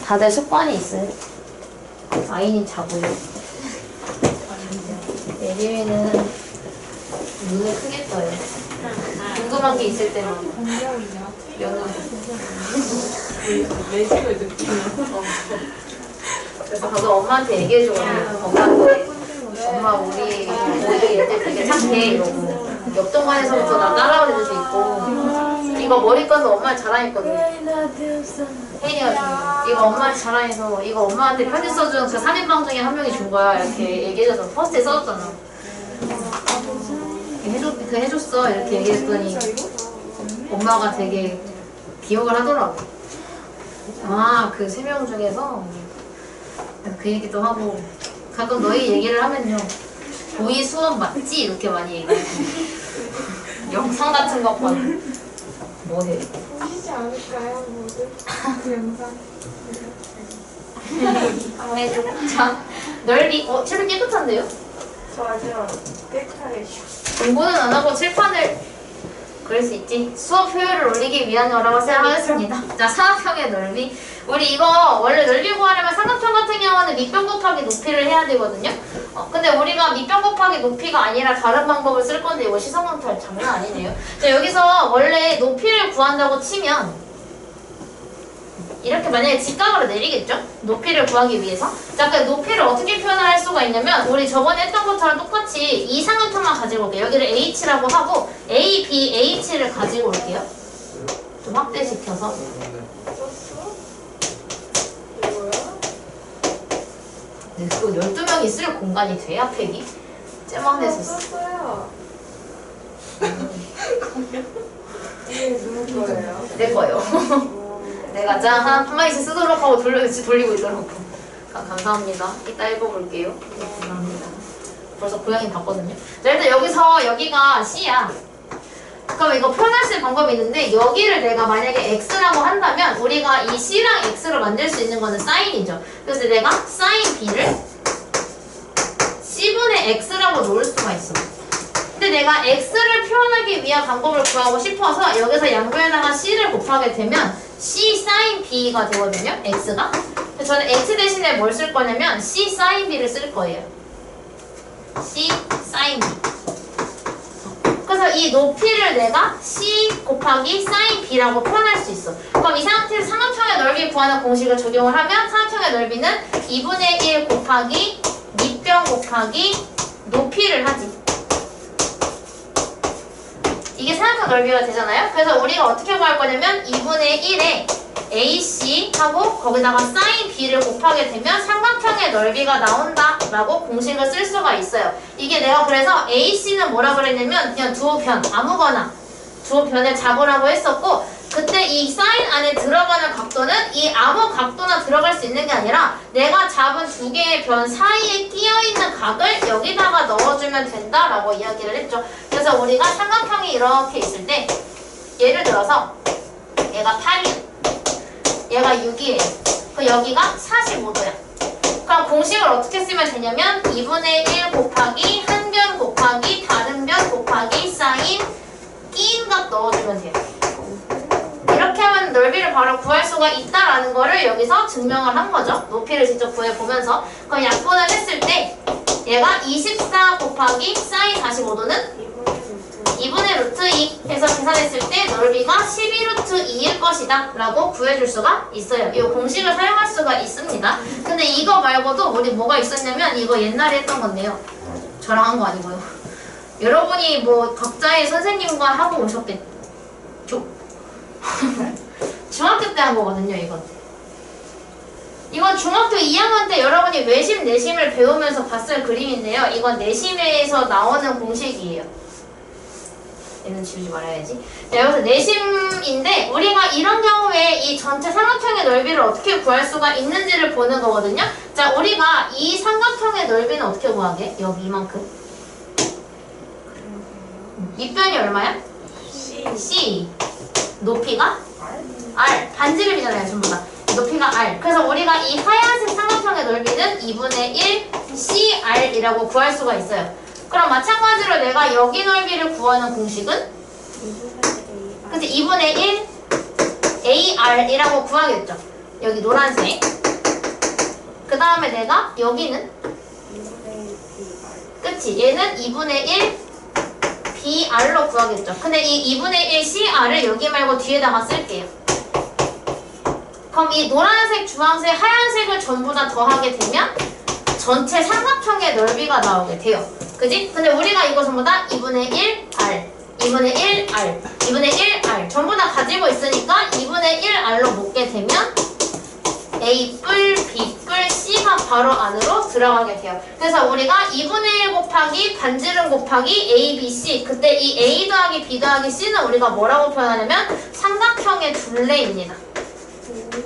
다들 습관이 있어요? 아이님 자고요. 예림이는 눈을 크게 떠요. 궁금한 게 있을 때만. 연우. 내식을 느끼면. 그래서 가서 엄마한테 얘기해줘가지고 엄마한테 엄마 우리 애들 되게 착해 이러고 옆 동반에서부터 나 따라오는 애들도 있고 이거 머리끈도 엄마한테 자랑했거든. 혜인이가 이거 엄마한테 자랑해서 이거 엄마한테 편지 써준 그 3인방 중에 한 명이 준 거야 이렇게 얘기해줘서 퍼스트에 써줬잖아. 해줬어 이렇게 얘기했더니 엄마가 되게 기억을 하더라고. 아 그 3명 중에서 그 얘기도 하고 가끔 너희 얘기를 하면요 고이 수업 맞지? 이렇게 많이 얘기해. 영상 같은 것 봐. 뭐해? 보시지 않을까요 모두? 그 영상. 자 넓이 칠판 깨끗한데요? 저 아주 깨끗하게 공부는 안 하고 칠판을 그럴 수 있지. 수업 효율을 올리기 위한 거라고 생각하겠습니다. 자, 삼각형의 넓이. 우리 이거 원래 넓이 구하려면 삼각형 같은 경우는 밑변 곱하기 높이를 해야 되거든요. 근데 우리가 밑변 곱하기 높이가 아니라 다른 방법을 쓸 건데 이거 시성망탈 장난 아니네요. 자, 여기서 원래 높이를 구한다고 치면 이렇게 만약에 직각으로 내리겠죠? 높이를 구하기 위해서. 자, 그 높이를 어떻게 표현을 할 수가 있냐면 우리 저번에 했던 것처럼 똑같이 이 삼각형만 가지고 올게요. 여기를 H라고 하고 A, B, H를 가지고 올게요. 좀 확대시켜서. 네, 그거 12명이 쓸 공간이 돼야 팩이? 째망내서 썼어요. 이게 누구 거예요? 내 거예요. 내가 짠 한 마디씩 쓰도록 하고 돌리고 있더라고. 감사합니다. 이따 읽어볼게요. 감사합니다. 벌써 고양이 봤거든요. 자, 일단 여기가 C야. 그럼 이거 표현할 수 있는 방법이 있는데 여기를 내가 만약에 X라고 한다면 우리가 이 C랑 X를 만들 수 있는 거는 사인이죠. 그래서 내가 사인 B를 C분의 X라고 놓을 수가 있어. 근데 내가 X를 표현하기 위한 방법을 구하고 싶어서 여기서 양변에다가 C를 곱하게 되면 C sin B가 되거든요. X가. 저는 X 대신에 뭘 쓸 거냐면 C sin B를 쓸 거예요. C sin B. 그래서 이 높이를 내가 C 곱하기 sin B라고 표현할 수 있어. 그럼 이 상태에서 삼각형의 넓이 구하는 공식을 적용을 하면 삼각형의 넓이는 2분의 1 곱하기 밑변 곱하기 높이를 하지. 이게 삼각형 넓이가 되잖아요. 그래서 우리가 어떻게 구할 거냐면 2분의 1에 AC 하고 거기다가 sin B를 곱하게 되면 삼각형의 넓이가 나온다 라고 공식을 쓸 수가 있어요. 이게 내가 그래서 AC는 뭐라 그랬냐면 그냥 두어 변 아무거나 두어 변을 잡으라고 했었고 그때 이 sin 안에 들어가는 각도는 이 아무 각도나 들어갈 수 있는 게 아니라 내가 잡은 두 개의 변 사이에 끼어있는 각을 여기다가 넣어주면 된다라고 이야기를 했죠. 그래서 우리가 삼각형이 이렇게 있을 때 예를 들어서 얘가 8이야. 얘가 6이에요. 그럼 여기가 45도야. 그럼 공식을 어떻게 쓰면 되냐면 2분의 1 곱하기 한 변 곱하기 다른 변 곱하기 사인 끼인 값 넣어주면 돼요. 이렇게 하면 넓이를 바로 구할 수가 있다라는 거를 여기서 증명을 한 거죠. 높이를 직접 구해보면서. 그럼 약분을 했을 때 얘가 24 곱하기 사인 45도는 2분의 루트 2 해서 계산했을 때 넓이가 12 루트 2일 것이다 라고 구해줄 수가 있어요. 이 공식을 사용할 수가 있습니다. 근데 이거 말고도 우리 뭐가 있었냐면 이거 옛날에 했던 건데요. 저랑 한 거 아니고요. 여러분이 뭐 각자의 선생님과 하고 오셨겠죠? 중학교 때 한 거거든요, 이건. 이건 중학교 2학년 때 여러분이 외심, 내심을 배우면서 봤을 그림인데요. 이건 내심에서 나오는 공식이에요. 얘는 지우지 말아야지. 자, 여기서 내심인데 우리가 이런 경우에 이 전체 삼각형의 넓이를 어떻게 구할 수가 있는지를 보는 거거든요. 자, 우리가 이 삼각형의 넓이는 어떻게 구하게? 여기 이만큼. 밑변이 얼마야? C. 높이가? R. 반지름이잖아요, 전부 다. 높이가 R. 그래서 우리가 이 하얀색 삼각형의 넓이는 2분의 1 CR이라고 구할 수가 있어요. 그럼 마찬가지로 내가 여기 넓이를 구하는 공식은? 그치, 2분의 1 AR이라고 구하겠죠. 여기 노란색. 그 다음에 내가 여기는 2분의 1 그치? 얘는 2분의 1 BR로 구하겠죠. 근데 이 2분의 1 CR을 여기 말고 뒤에다가 쓸게요. 그럼 이 노란색, 주황색, 하얀색을 전부 다 더하게 되면 전체 삼각형의 넓이가 나오게 돼요. 그지? 근데 우리가 이거 전부 다 2분의 1 R, 2분의 1 R, 2분의 1 R 전부 다 가지고 있으니까 2분의 1 R로 묶게 되면 A 뿔, B 뿔, C가 바로 안으로 들어가게 돼요. 그래서 우리가 2분의 1 곱하기 반지름 곱하기 A, B, C 그때 이 A 더하기 B 더하기 C는 우리가 뭐라고 표현하냐면 삼각형의 둘레입니다.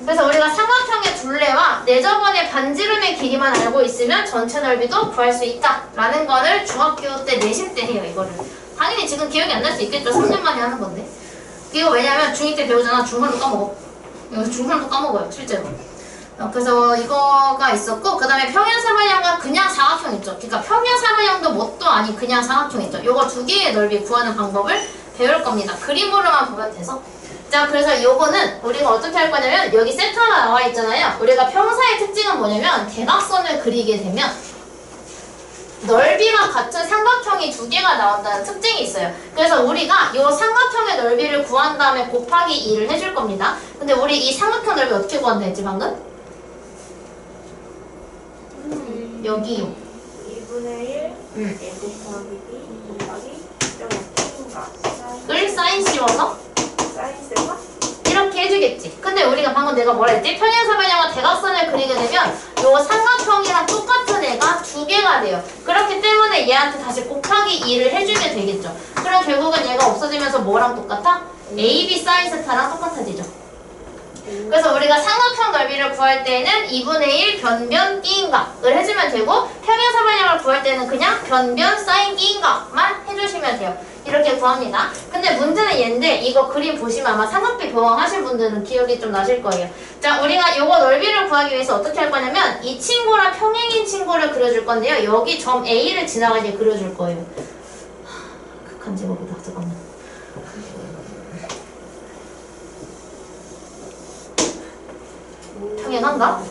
그래서 우리가 삼각형의 둘레와 내저번의 반지름의 길이만 알고 있으면 전체 넓이도 구할 수 있다라는 거를 중학교 때 내신 때 해요. 이거를 당연히 지금 기억이 안 날 수 있겠죠. 3년 만에 하는 건데 이거 왜냐면 중2 때 배우잖아. 중3도 까먹어. 이거 중3도 까먹어요 실제로. 그래서 이거가 있었고 그 다음에 평행사변형과 그냥 사각형 있죠. 그러니까 평행사변형도 뭣도 아닌 그냥 사각형 있죠. 요거 두 개의 넓이 구하는 방법을 배울 겁니다. 그림으로만 보면 돼서. 자, 그래서 요거는 우리가 어떻게 할 거냐면 여기 세타가 나와 있잖아요. 우리가 평사의 특징은 뭐냐면 대각선을 그리게 되면 넓이가 같은 삼각형이 두 개가 나온다는 특징이 있어요. 그래서 우리가 요 삼각형의 넓이를 구한 다음에 곱하기 2를 해줄 겁니다. 근데 우리 이 삼각형 넓이 어떻게 구한다 했지 방금? 여기요. 2분의 1 A 곱하기 B 곱하기 을 사인 씌워서 사인세가 이렇게 해주겠지. 근데 우리가 방금 내가 뭐라 했지? 평행사변형과 대각선을 그리게 되면 요 삼각형이랑 똑같은 애가 두 개가 돼요. 그렇기 때문에 얘한테 다시 곱하기 2를 해주게 되겠죠. 그럼 결국은 얘가 없어지면서 뭐랑 똑같아? AB 사인 세타랑 똑같아지죠. 그래서 우리가 삼각형 넓이를 구할 때는 2분의 1 변변 끼인각을 해주면 되고 평행사변형을 구할 때는 그냥 변변 사인 끼인각만 해주시면 돼요. 이렇게 구합니다. 근데 문제는 얘인데 이거 그림 보시면 아마 삼각비 보강 하신 분들은 기억이 좀 나실 거예요. 자, 우리가 요거 넓이를 구하기 위해서 어떻게 할 거냐면 이 친구랑 평행인 친구를 그려줄 건데요. 여기 점 A를 지나가게 그려줄 거예요. 극한 제곱이다. 잠깐만. 평행한가?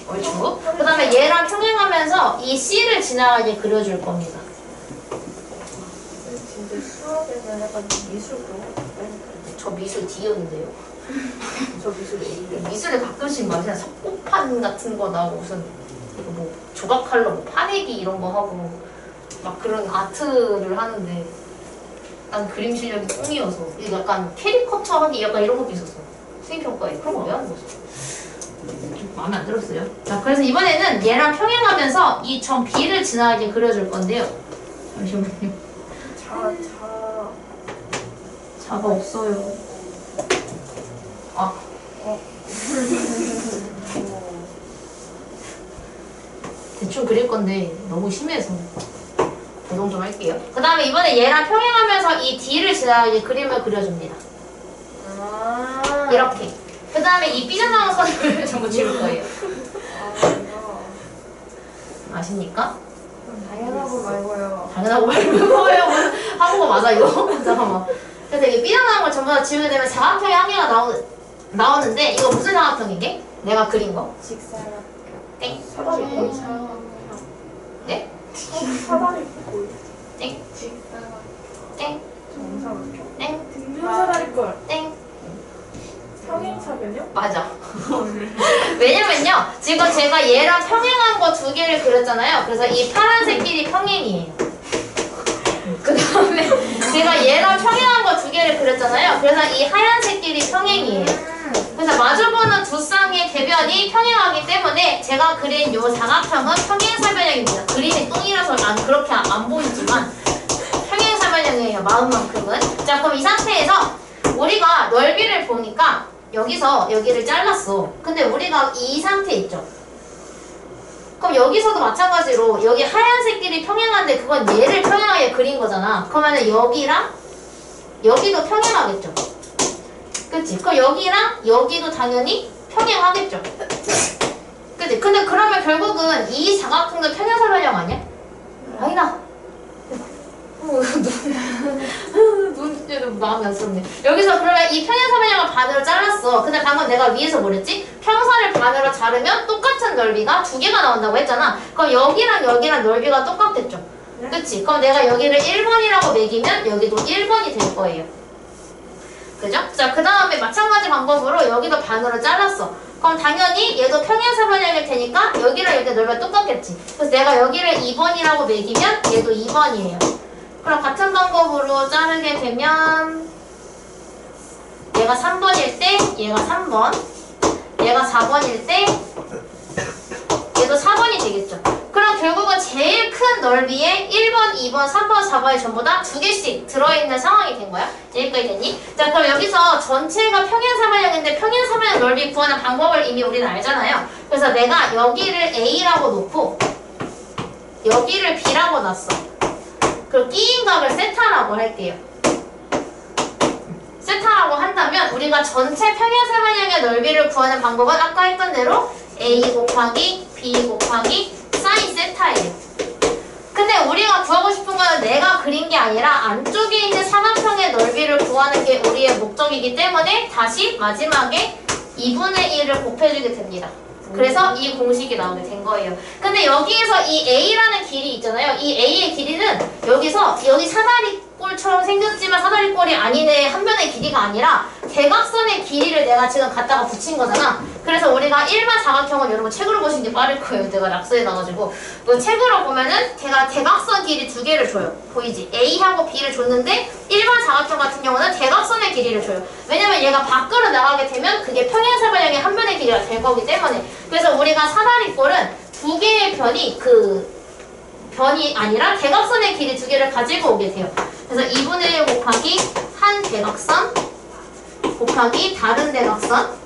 옳죠. 그 다음에 얘랑 평행하면서 이 C를 지나가게 그려줄 겁니다. 진짜 수업에서 약간 미술도 저 미술 D였는데요. 저 미술 A 미술에 가끔씩 막 그냥 석고판 같은 거 나오고 무슨 이거 뭐 조각칼로 뭐 파내기 이런 거 하고 막 그런 아트를 하는데 난 그림 실력이 똥이어서 약간 캐리커처 하기 약간 이런 것도 있었어. 수행평가에 그런 거 왜 하는 거지? 좀 마음에 안 들었어요. 자, 그래서 이번에는 얘랑 평행하면서 이 점 B를 지나가게 그려줄 건데요. 잠시만요. 자가 없어요. 아. 대충 그릴 건데 너무 심해서 고정 좀 할게요. 그 다음에 이번에 얘랑 평행하면서 이 D를 지나가게 그림을 그려줍니다. 이렇게. 그 다음에 이 삐져나온 선을 전부 지울 거예요. 아십니까? 당연하고 말고요. 당연하고 말고요. 한국어 맞아 이거? 잠깐만. 그래서 이게 삐져나온 걸 전부 다 지우게 되면 사각형의 한 개가 나오는데 이거 무슨 사각형이게? 내가 그린 거. 직사각형. 땡. 사다리 네? 사다리 땡. 직사각형. 땡. 정사각형. 땡. 등변사다리꼴. 땡. 평행사변형? 맞아. 왜냐면요. 지금 제가 얘랑 평행한 거 두 개를 그렸잖아요. 그래서 이 파란색끼리 평행이에요. 그 다음에 제가 얘랑 평행한 거 두 개를 그렸잖아요. 그래서 이 하얀색끼리 평행이에요. 그래서 마주보는 두 쌍의 대변이 평행하기 때문에 제가 그린 요 사각형은 평행사변형입니다. 그림이 똥이라서 그렇게 안 보이지만 평행사변형이에요. 마음만큼은. 자, 그럼 이 상태에서 우리가 넓이를 보니까 여기서 여기를 잘랐어. 근데 우리가 이 상태 있죠? 그럼 여기서도 마찬가지로 여기 하얀색끼리 평행한데 그건 얘를 평행하게 그린 거잖아. 그러면 여기랑 여기도 평행하겠죠? 그치? 그럼 여기랑 여기도 당연히 평행하겠죠? 그치? 근데 그러면 결국은 이 사각형도 평행사변형 아니야? 아니다. 문제도 마음이 안 썼네. 여기서 그러면 이 평행사변형을 반으로 잘랐어. 근데 방금 내가 위에서 뭐랬지? 평선을 반으로 자르면 똑같은 넓이가 두 개가 나온다고 했잖아. 그럼 여기랑 여기랑 넓이가 똑같겠죠? 네. 그치? 그럼 내가 여기를 1번이라고 매기면 여기도 1번이 될 거예요. 그죠? 자, 그 다음에 마찬가지 방법으로 여기도 반으로 잘랐어. 그럼 당연히 얘도 평행사변형일 테니까 여기랑 여기 넓이가 똑같겠지. 그래서 내가 여기를 2번이라고 매기면 얘도 2번이에요. 그럼 같은 방법으로 자르게 되면 얘가 3번일 때 얘가 3번, 얘가 4번일 때 얘도 4번이 되겠죠. 그럼 결국은 제일 큰 넓이에 1번, 2번, 3번, 4번이 전부 다 두 개씩 들어있는 상황이 된 거야. 여기까지 됐니? 자, 그럼 여기서 전체가 평행사변형인데 평행사변형 넓이 구하는 방법을 이미 우리는 알잖아요. 그래서 내가 여기를 A라고 놓고 여기를 B라고 놨어. 그리고 끼인 각을 세타라고 할게요. 세타라고 한다면 우리가 전체 평행사변형의 넓이를 구하는 방법은 아까 했던 대로 A 곱하기 B 곱하기 사인 세타예요. 근데 우리가 구하고 싶은 거는 내가 그린 게 아니라 안쪽에 있는 삼각형의 넓이를 구하는 게 우리의 목적이기 때문에 다시 마지막에 2분의 1을 곱해주게 됩니다. 그래서 이 공식이 나오게 된 거예요. 근데 여기에서 이 A라는 길이 있잖아요. 이 A의 길이는 여기서 여기 사다리꼴처럼 생겼지만 사다리꼴이 아닌 애 한 변의 길이가 아니라 대각선의 길이를 내가 지금 갖다가 붙인 거잖아. 그래서 우리가 일반 사각형은 여러분 책으로 보시는 게 빠를 거예요. 내가 낙서해놔가지고 그 책으로 보면은 대각선 길이 두 개를 줘요. 보이지? A하고 B를 줬는데 일반 사각형 같은 경우는 대각선의 길이를 줘요. 왜냐면 얘가 밖으로 나가게 되면 그게 평행사변형의 한 변의 길이가 될 거기 때문에. 그래서 우리가 사다리꼴은 두 개의 변이 아니라 대각선의 길이 두 개를 가지고 오게 돼요. 그래서 2분의 1 곱하기 한 대각선 곱하기 다른 대각선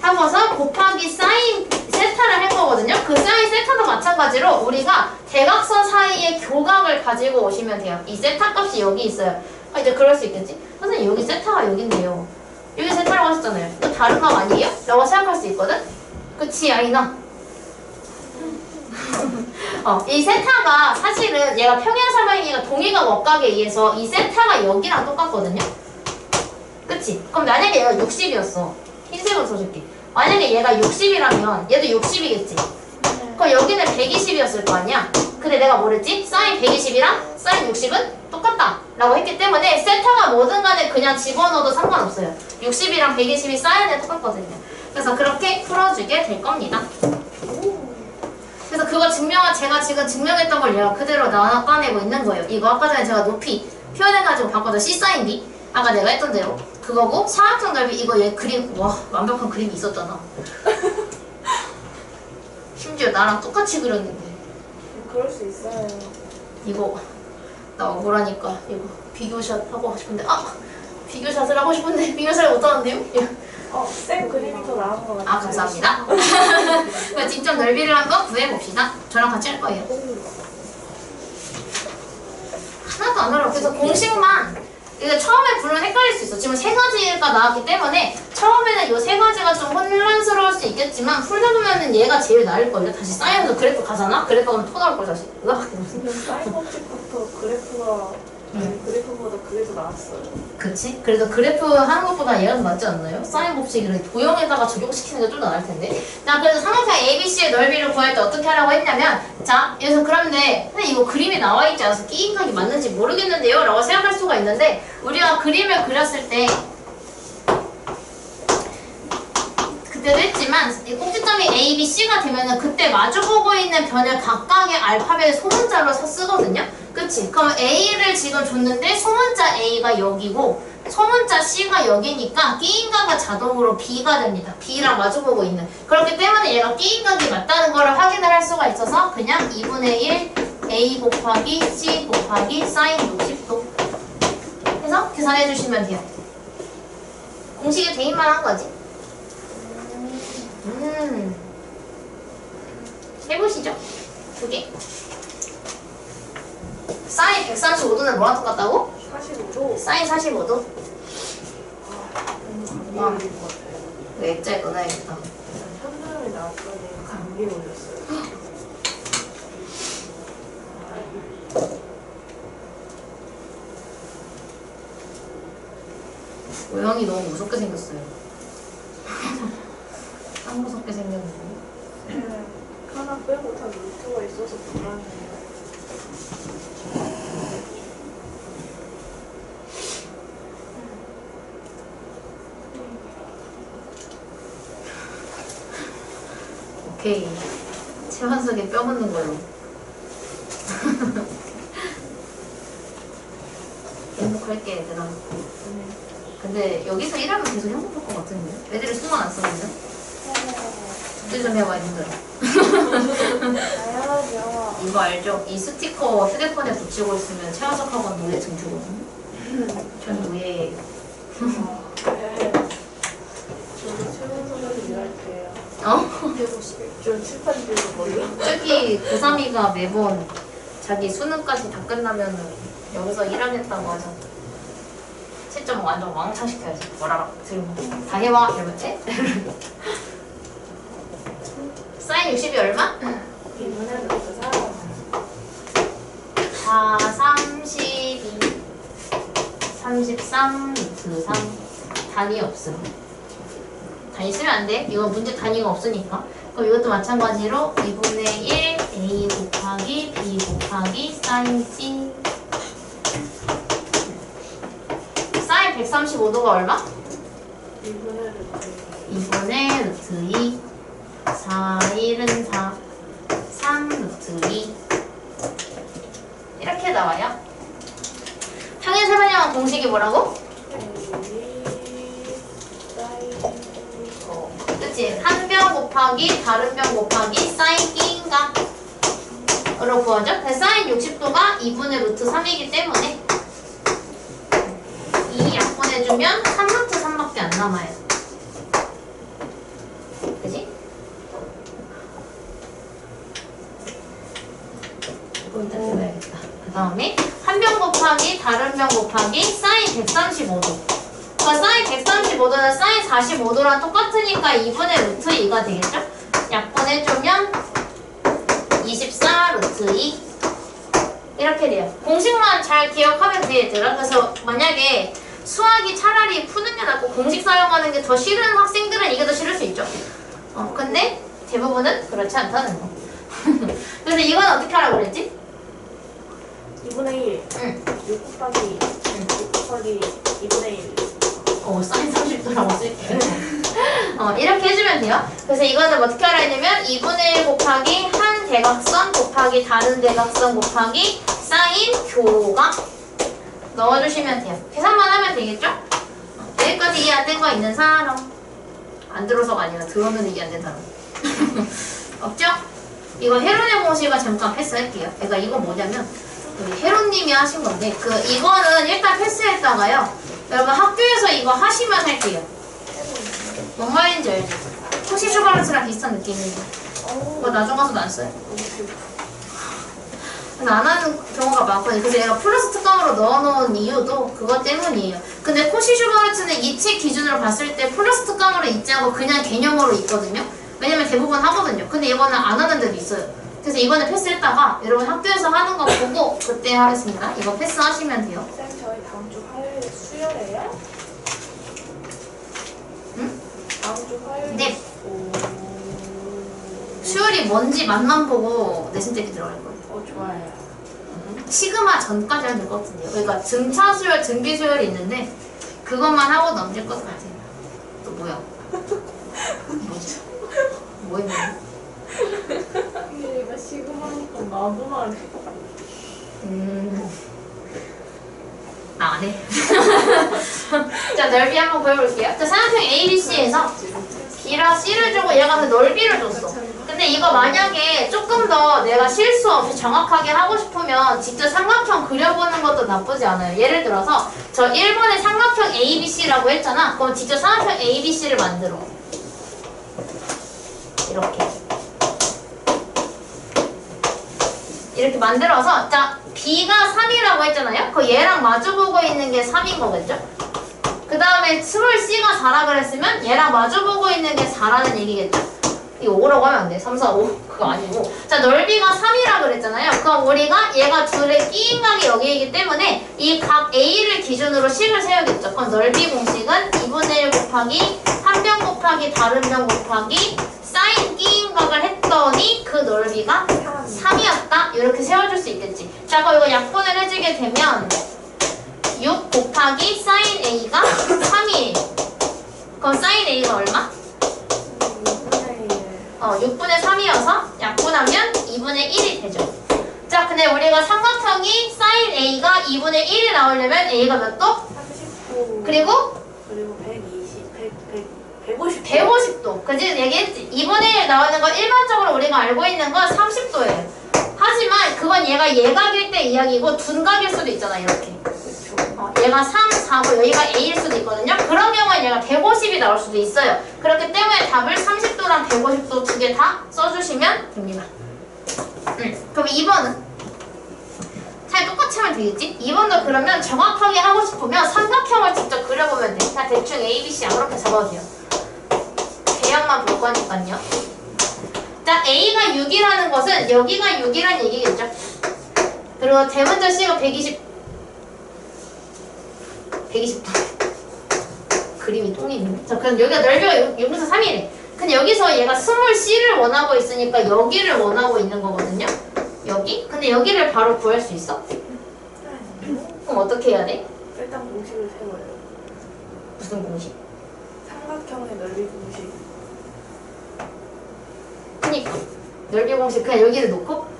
하고서 곱하기 사인 세타를 할 거거든요. 그 사인 세타도 마찬가지로 우리가 대각선 사이의 교각을 가지고 오시면 돼요. 이 세타 값이 여기 있어요. 아, 이제 그럴 수 있겠지? 선생님 여기 세타가 여기 있네요. 여기 세타라고 하셨잖아요. 이거 다른 값 아니에요? 라고 생각할 수 있거든? 그치 아이나? 이 세타가 사실은 얘가 평행사변형이가 동의각 억각에 의해서 이 세타가 여기랑 똑같거든요? 그치? 그럼 만약에 얘가 60이었어. 흰색으로 써줄게. 만약에 얘가 60이라면 얘도 60이겠지? 그럼 여기는 120이었을 거 아니야? 근데 내가 뭐랬지? 사인 120이랑 사인 60은 똑같다 라고 했기 때문에 세타가 뭐든 간에 그냥 집어넣어도 상관없어요. 60이랑 120이 사인에 똑같거든요. 그래서 그렇게 풀어주게 될 겁니다. 그래서 그거 제가 지금 증명했던 걸 얘가 그대로 나타내고 있는 거예요. 이거 아까 전에 제가 높이 표현해가지고 바꿔서 C 사인 B 아까 내가 했던 대로 그거고 사각형 넓이 이거 얘 그림 와 완벽한 그림이 있었잖아. 심지어 나랑 똑같이 그렸는데. 그럴 수 있어요. 이거 나 억울하니까 이거 비교샷 하고 싶은데 비교샷을 하고 싶은데 비교샷을 못하는데요? 쌤 그림이 더 나은 것 같아요. 감사합니다. 그러니까 직접 넓이를 한번 구해봅시다. 저랑 같이 할 거예요. 하나도 안 어려워. 그래서 공식만 이게 처음에 물론 헷갈릴 수 있어. 지금 세 가지가 나왔기 때문에 처음에는 이 세 가지가 좀 혼란스러울 수 있겠지만 풀다 보면은 얘가 제일 나을걸요. 다시 사이언스 그래프 가잖아? 그래프 가면 토 나올 걸 다시. 근데 사인 법칙부터 그래프가 그래프보다 그게 더 나았어요. 그치? 그래도 그래프 하는 것보다 얘가 더 낫지 않나요? 사인 법칙을 도형에다가 적용시키는 게 좀 더 나을 텐데. 자, 그래서 삼각형 ABC의 넓이를 구할 때 어떻게 하라고 했냐면, 자, 여기서 그런데 근데 이거 그림이 나와 있지 않아서 끼인 각이 맞는지 모르겠는데요? 라고 생각할 수가 있는데, 우리가 그림을 그렸을 때 그때도 했지만 이 꼭지점이 A, B, C가 되면은 그때 마주보고 있는 변을 각각의 알파벳 소문자로 쓰거든요? 그치? 그럼 A를 지금 줬는데 소문자 A가 여기고 소문자 C가 여기니까 끼인각은 자동으로 B가 됩니다. B랑 마주보고 있는. 그렇기 때문에 얘가 끼인각이 맞다는 걸 확인을 할 수가 있어서 그냥 2분의 1 A 곱하기 C 곱하기 사인 60도 해서 계산해 주시면 돼요. 공식이 대입만 한 거지. 해보시죠. 두 개. 사인 135도는 뭐랑 똑같다고? 45도. 사인 45도? 감기 올릴 것 같아요. 왜 액자에 넣어놔야겠다. 현수염이 나왔더니 감기 올렸어요. 0이 너무 무섭게 생겼어요. 딱 무섭게 생겼는데. 하나 빼고 다 루트가 있어서 불안해요. 오케이. 체환석에 뼈 묻는 걸로. 행복할게, 얘들아. 근데 여기서 일하면 계속 행복할 것 같은데? 애들이 숨만 안 쓰거든요? 숙제 좀 해봐, 힘들어. 당연하죠. 이거 알죠? 이 스티커 휴대폰에 붙이고 있으면 체환석학원 노예 증주거든요? 전 노예예요. 저도 최원선에서 일할게요. 어? 151조 칠판지로 걸려. 특히 고3이가 매번 자기 수능까지 다 끝나면은 여기서 일하겠다고 하잖아. 채점 완전 왕창 시켜야지. 뭐라라 들고 다 해와 이러면 에? 사인 60이 얼마? 이번에는 그 사람 4, 32, 33, 루트 3 단위 없음. 단위 쓰면 안 돼. 이거 문제 단위가 없으니까. 그럼 이것도 마찬가지로 2분의 1 a 곱하기 b 곱하기 사인 c 사인 135도가 얼마? 2분의 루트 2 4, 1은 4 3 루트 2 이렇게 나와요. 평행세변형 공식이 뭐라고? 그치? 한 변 곱하기 다른 변 곱하기 사인 B인가 으로 구하죠? 그래서 사인 60도가 2분의 루트 3이기 때문에 이 약분해주면 3 루트 3밖에 안 남아요. 그치? 이거 일단 써야겠다. 그 다음에 한 변 곱하기 다른 변 곱하기 사인 135도. 그러니까 사인 135도는 사인 45도랑 똑같으니까 2분의 루트 2가 되겠죠? 약분해주면 24 루트 2 이렇게 돼요. 공식만 잘 기억하면 돼, 얘들아. 그래서 만약에 수학이 차라리 푸는 게 낫고 공식 사용하는 게 더 싫은 학생들은 이게 더 싫을 수 있죠. 근데 대부분은 그렇지 않다는 거. 그래서 이건 어떻게 하라고 그랬지? 2분의 1 응. 6 곱하기 6 곱하기 2분의 1 사인 30도라고 쓸게요. 이렇게 해주면 돼요. 그래서 이거는 어떻게 하라 했냐면 2분의 1 곱하기 한 대각선 곱하기 다른 대각선 곱하기 사인 교가 넣어주시면 돼요. 계산만 하면 되겠죠? 여기까지 이해 안 된 거 있는 사람? 안 들어서가 아니라 들어오면 이해 안 된 사람. 없죠? 이거 헤론의 공식을 잠깐 패스할게요. 그러니까 이거 뭐냐면 우리 헤론님이 하신 건데 이거는 일단 패스했다가요. 여러분 학교에서 이거 하시면 할게요. 뭔 말인지 알죠? 코시 슈바르츠랑 비슷한 느낌인데 그거 나중 가서도 안 써요. 그래서 안 하는 경우가 많거든요. 그래서 얘가 플러스 특강으로 넣어놓은 이유도 그것 때문이에요. 근데 코시 슈바르츠는 이 책 기준으로 봤을 때 플러스 특강으로 있지 않고 그냥 개념으로 있거든요. 왜냐면 대부분 하거든요. 근데 이거는 안 하는 데도 있어요. 그래서 이거는 패스했다가 여러분 학교에서 하는 거 보고 그때 하겠습니다. 이거 패스하시면 돼요. 쌤 저희 다음 주 화요일에 수요래요? 응? 다음 주 화요일에 네. 수요일이 뭔지 맛만 보고 내신 때기 들어갈 거예요. 좋아요. 시그마 전까지 하면 될 것 같은데요. 그러니까 등차 수열, 등비 수열이 있는데 그것만 하고 넘길 것 같아요. 또 뭐야? 뭐지? 뭐 했는데? 얘가 시그마니까 나도 말해. 나 안 해. 자, 넓이 한번 보여볼게요. 자, 삼각형 ABC에서 B랑 C를 주고 얘가 그 넓이를 줬어. 근데 이거 만약에 조금 더 내가 실수 없이 정확하게 하고 싶으면 직접 삼각형 그려보는 것도 나쁘지 않아요. 예를 들어서 저 1번에 삼각형 ABC라고 했잖아. 그럼 직접 삼각형 ABC를 만들어. 이렇게 만들어서 자 B가 3이라고 했잖아요. 그 얘랑 마주보고 있는 게 3인 거겠죠? 그 다음에 스몰 C가 4라 그랬으면 얘랑 마주보고 있는 게 4라는 얘기겠죠? 이거 5라고 하면 안 돼. 3, 4, 5 그거 아니고. 자, 넓이가 3이라 그랬잖아요. 그럼 우리가 얘가 둘의 끼인 각이 여기이기 때문에 이 각 A를 기준으로 식을 세우겠죠. 그럼 넓이 공식은 2분의 1 곱하기 한 변 곱하기 다른 변 곱하기 사인 끼인 각을 했더니 그 넓이가 3이었다. 이렇게 세워줄 수 있겠지. 자, 그럼 이거 약분을 해주게 되면 6 곱하기 사인 A가 3이에요. 그럼 사인 A가 얼마? 6분의 3이어서 약분하면 2분의 1이 되죠. 자, 근데 우리가 삼각형이 사인 A가 2분의 1이 나오려면 A가 몇 도? 39 그리고 150 150도. 그지? 얘기했지. 2분의 1 나오는 거 일반적으로 우리가 알고 있는 건 30도예요. 하지만 그건 얘가 예각일 때 이야기고 둔각일 수도 있잖아, 이렇게. 얘가 3, 4, 5, 여기가 A일 수도 있거든요. 그런 경우에 얘가 150이 나올 수도 있어요. 그렇기 때문에 답을 30도랑 150도 두 개 다 써주시면 됩니다. 그럼 2번은? 잘 똑같이 하면 되겠지? 2번도 그러면 정확하게 하고 싶으면 삼각형을 직접 그려보면 돼. 그냥 대충 A, B, C 아무렇게 잡아도 돼요. 대형만 볼 거니까요. 자, A가 6이라는 것은 여기가 6이라는 얘기겠죠. 그리고 대문자 C가 120도. 그림이 똥이네. 자, 그럼 여기가 넓이가 6에서 3이래. 근데 여기서 얘가 스몰 c를 원하고 있으니까 여기를 원하고 있는 거거든요. 여기? 근데 여기를 바로 구할 수 있어? 그럼 어떻게 해야 돼? 일단 공식을 세워요. 무슨 공식? 삼각형의 넓이 공식. 그니까 넓이 공식 그냥 여기를 놓고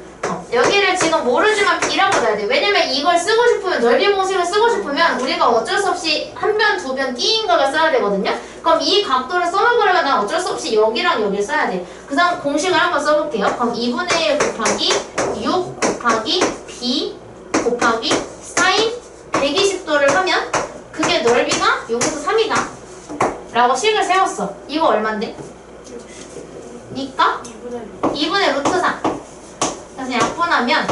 여기를 지금 모르지만 B라고 놔야 돼. 왜냐면 이걸 쓰고 싶으면 넓이 공식을 쓰고 싶으면 우리가 어쩔 수 없이 한 변, 두 변 끼인 각을 써야 되거든요. 그럼 이 각도를 써먹으려면 난 어쩔 수 없이 여기랑 여기를 써야 돼. 그 다음 공식을 한번 써볼게요. 그럼 2분의 1 곱하기 6 곱하기 B 곱하기 사인 120도를 하면 그게 넓이가 6에서 3이다 라고 식을 세웠어. 이거 얼만데? 니까 2분의 루트 3. 그래서 약분하면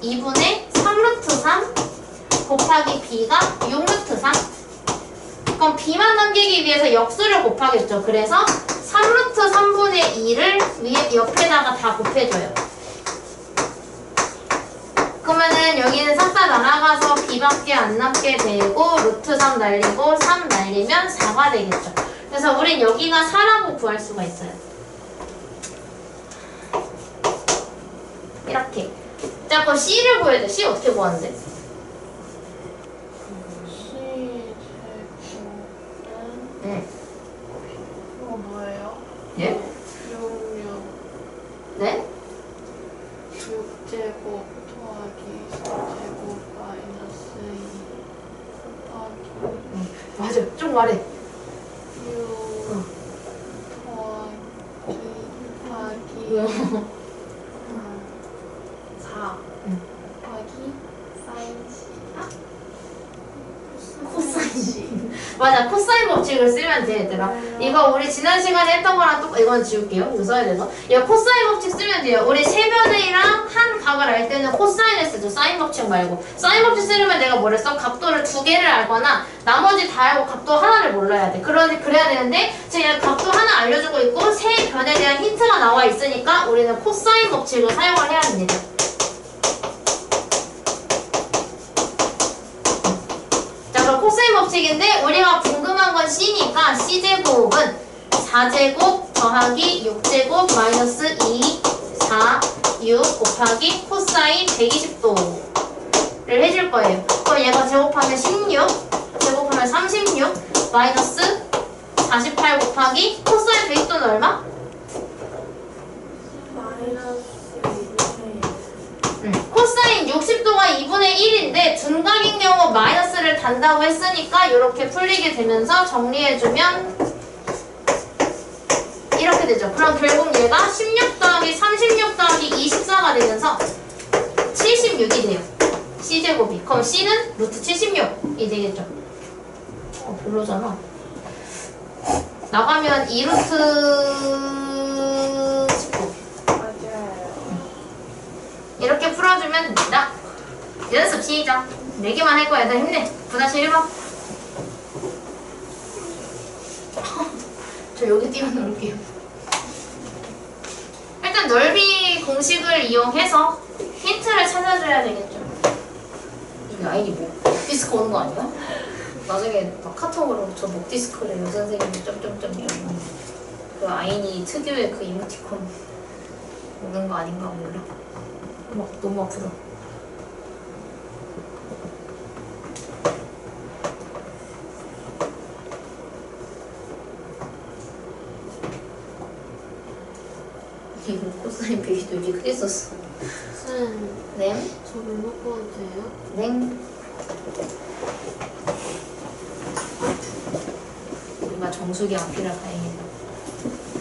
2분의 3루트 3 곱하기 B가 6루트 3. 그럼 B만 넘기기 위해서 역수를 곱하겠죠. 그래서 3루트 3분의 2를 위에 옆에다가 다 곱해줘요. 그러면은 여기는 싹 다 날아가서 B밖에 안 남게 되고 루트 3 날리고 3 날리면 4가 되겠죠. 그래서 우린 여기가 4라고 구할 수가 있어요. 이렇게. 자, 그럼 C를 구해야 돼. C 어떻게 구하는데? 네. 이거 뭐예요? 예? 6, 네? 6제곱 더하기 4제곱 마이너스 2 더하기 맞아. 좀 말해. 6 더하기 4 더하기 사인 코사인. 맞아. 코사인 법칙을 쓰면 돼, 얘들아. 이거 우리 지난 시간에 했던 거랑 똑 이건 지울게요. 이거 써야 돼서. 이거 코사인 법칙 쓰면 돼요. 우리 세변이랑 한 각을 알 때는 코사인을 쓰죠. 사인 법칙 말고. 사인 법칙 쓰려면 내가 뭐랬어? 각도를 두 개를 알거나 나머지 다 알고 각도 하나를 몰라야 돼. 그래야 되는데 지금 각도 하나 알려주고 있고 세 변에 대한 힌트가 나와 있으니까 우리는 코사인 법칙을 사용을 해야 됩니다. 코사인 법칙인데 우리가 궁금한 건 C니까 C제곱은 4제곱 더하기 6제곱 마이너스 2, 4, 6 곱하기 코사인 120도를 해줄 거예요. 그럼 얘가 제곱하면 16, 제곱하면 36, 마이너스 48 곱하기 코사인 120도는 얼마? 코사인 60도가 2분의 1인데 둔각인 경우 마이너스를 단다고 했으니까 이렇게 풀리게 되면서 정리해주면 이렇게 되죠. 그럼 결국 얘가 16 더하기 36 더하기 24가 되면서 76이 돼요. C제곱이. 그럼 C는 루트 76이 되겠죠. 별로잖아. 나가면 2루트 이렇게 풀어주면 됩니다. 연습 시작. 4개만 할 거야. 얘들 힘내. 9-1번. 저 여기 띄워놓을게요. 일단 넓이 공식을 이용해서 힌트를 찾아줘야 되겠죠. 이 아이디 목 디스크 오는 거 아니야? 나중에 막 카톡으로 저 목 디스크래요 선생님이 점점점 이러고 그 아이니 특유의 그 이모티콘 오는 거 아닌가 몰라. 막 너무 아프다. 이거 코사인 베이도 이게 크게 썼어. 쌤, 냉? 저 멤버 꺼도 돼요? 냉. 뭔가 정수기 앞이라 다행이다.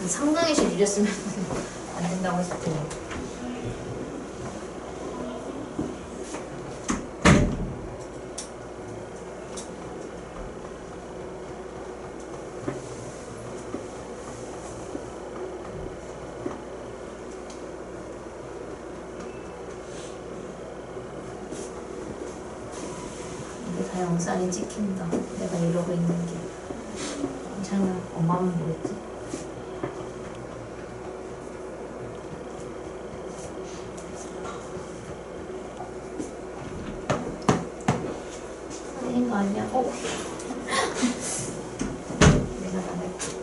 상당히실 이랬으면 안 된다고 했을 텐데. 이게 다 영상에 찍힌다. 내가 이러고 있는 게. 괜찮아. 엄마만 보겠지. 아닌 거 아니야? 내가 나갈게.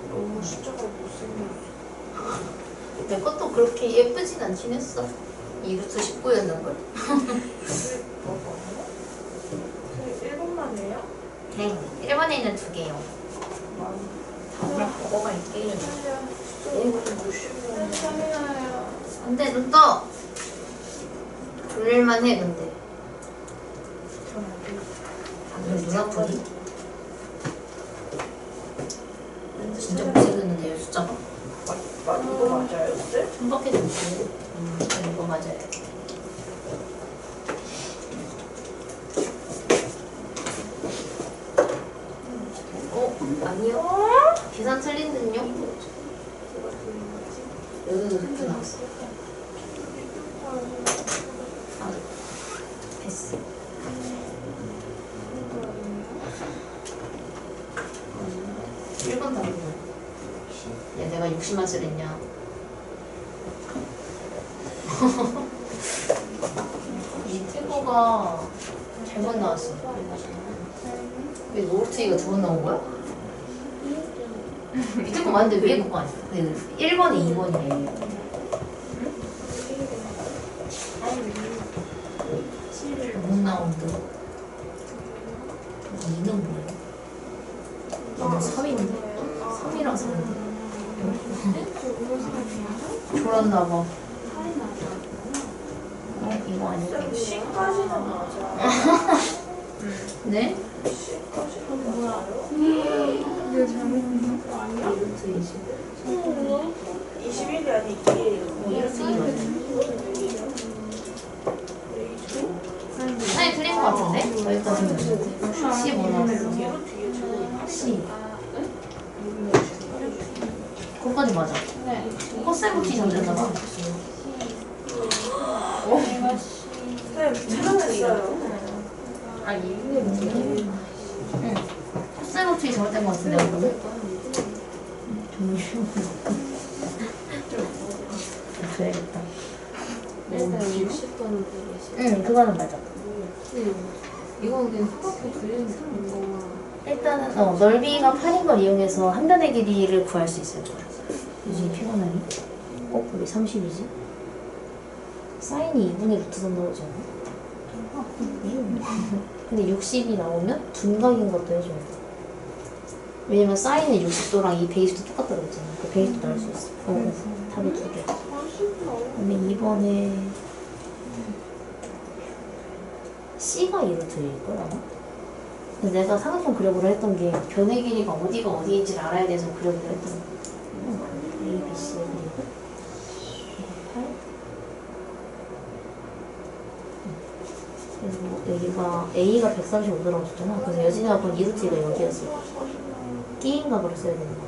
너무 숫자가 못생겼어. 내 것도 그렇게 예쁘진 않긴 했어. 2루트 19였는걸. 뭐가? 1분만 해요? 네. 1번에 있는 2개요. 다음에 먹어갈게요. 숫자 너무 못 쉬면. 괜찮아요. 안 돼, 눈 떠! 졸릴만 해, 근데. 방금 눈 아프니? 진짜 못생겼는데요, 숫자가? 이거 맞아요, 쌤? 천박해도 못해. 이거 맞아요. 아니요. 계산 틀린 듯요? 여기도 그렇게 나왔어. 아, 됐어. 일번 다르고. 야, 내가 60맛을 했냐? 이 태거가 잘못 나왔어. 왜 노르트이가 2번 나온 거야? 밑에 거 맞는데 위에 거가 아니야? 1번에 2번이래. 못 나온다. 2는 뭐야? 너무 3인데? 3이랑 3인데? 졸았나봐. 이거 아니고. C까지는 맞아. 네? C까지는 맞아요. 내가 잘못 봤나? 아니야? 루트 20. 21이 아니 2예요. 이렇게 이거죠. A2? 아니 틀린 것 같은데? 여기까지는 15 나왔어. 얘도 뒤에 제곱이 10. 그거까지 맞아. 코세모티 전제잖아. 쌤, 찾아냈어요. 아, 이게 뭐야? 응. 코세모티 잘못된 것 같은데, 이거는? 그래야겠다. 일단 60번은 되겠어. 응, 그거는 맞아. 이건 그냥 삼각형 그리는 거야. 일단은 넓이가 8인 걸 이용해서 한 변의 길이를 구할 수 있을 거야. 요즘 피곤하니? 왜 30이지? 사인이 2분의 루트 3 나오지 않아? 근데 60이 나오면 둔각인 것도 해줘야 돼. 왜냐면 사인은 60도랑 이 베이스도 똑같다고 했잖아. 그 베이스도 나올 수 있어. 답이 2개. 그다음에 2번에 C가 2루트일 거야 아마? 근데 내가 삼각형 그려보려 했던 게 변의 길이가 어디가 어디인지를 알아야 돼서 그려보려 했던 거. A, B, C 그리고 8. 그리고 여기가 A가 135도라고 줬잖아. 그래서 여진이가 본 2루트가 여기였을 거야. D인각으로 써야 되는 거야.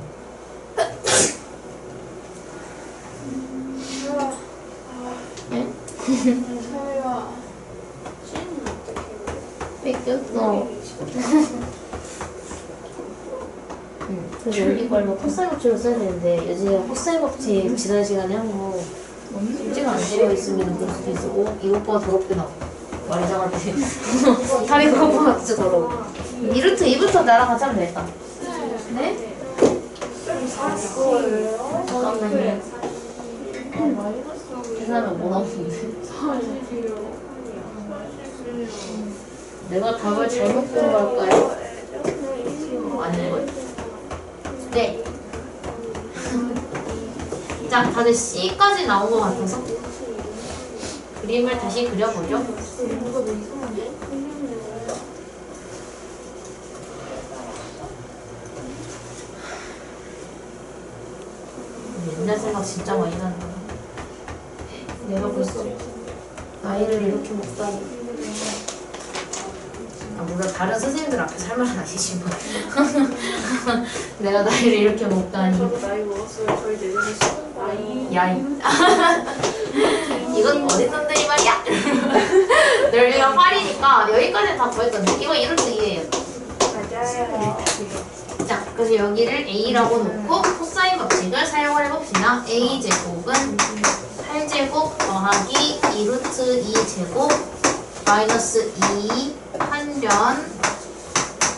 응? 뺏겼어. 응. 그래서 여기 걸로 코사인 법칙을 써야 되는데 여진이가 코사인 법칙 지난 시간에 한 거 숙제가 안 되어 있으면 그럴 수도 있고 이것보다 더럽게 나와. 말이 작한테. 답이 그것보다 진짜 더러워. 2루트 2부터 나랑 같이 하면 되겠다. 네? 잠깐만요. 계산하면 뭐 나오는데? 내가 답을 잘못 본 걸까요? 아니에요. 네. 자, 다들 C까지 나온 것 같아서 그림을 다시 그려보죠. 옛날 생각 진짜 많이 난다. 내가 벌써 나이를 이렇게 먹다니. 물론 다른 선생님들 앞에서 할 말은 아니지만 내가 나이를 이렇게 먹다니. 저도 나이 먹었어요. 저희 내년에 10분 나이. 야이. 이건 어디 선생님 말이야? 넓이가 8이니까 여기까지는 다 더했던데 이거 이럴 때 이해해요. 맞아요. 자, 그래서 여기를 A라고 놓고 코사인 법칙을 사용을 해봅시다. A제곱은 8제곱 더하기 2루트 2제곱 마이너스 2 한 변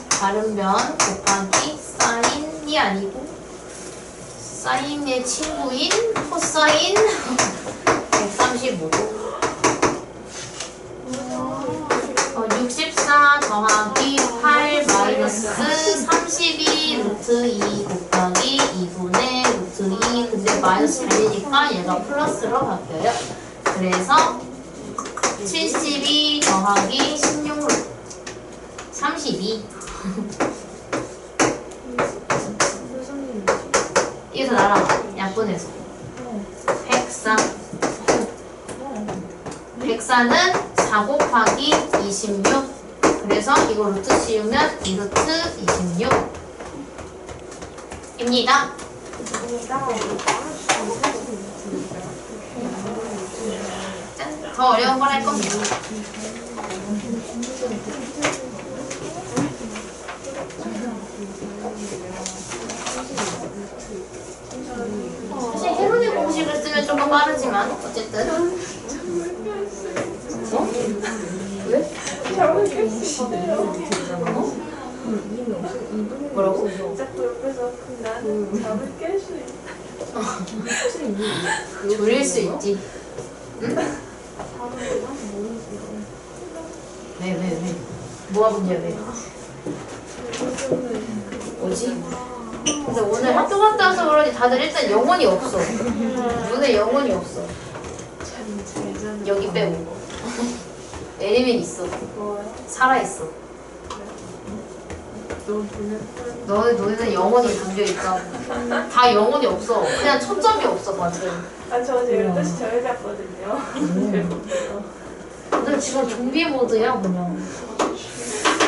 다른 변 곱하기 사인이 아니고 사인의 친구인 코사인 135도 64 더하기 8 마이너스 32 루트 2 곱하기 2분의 루트 2 근데 마이너스 잘리니까 얘가 플러스로 바뀌어요. 그래서 72 더하기 16 32 여기서 날아가 약분해서 104 104는 4 곱하기 26 그래서 이거 루트 씌우면 2루트 26입니다. 짠, 더 어려운 걸 할 겁니다. 사실 헤로니 공식을 쓰면 조금 빠르지만 어쨌든 어? 왜? 잘못 깼어요. 뭐라고? 자꾸 옆에서 나는 잠을 깰 수 있다. 졸릴 수 있지. 응? 왜? 뭐가 문제야 왜? 뭐지? 근데 오늘 학교 갔다 와서 그러니 다들 일단 영혼이 없어. 눈에 영혼이 없어. 여기 빼고. 에리밀 있어. 뭐요? 살아있어. 너희는 영혼이 담겨있다고. 다 영혼이 없어. 그냥 초점이 없어, 다들. 아, 저 지금 12시 정해졌거든요. 너 지금 좀비 모드야, 그냥.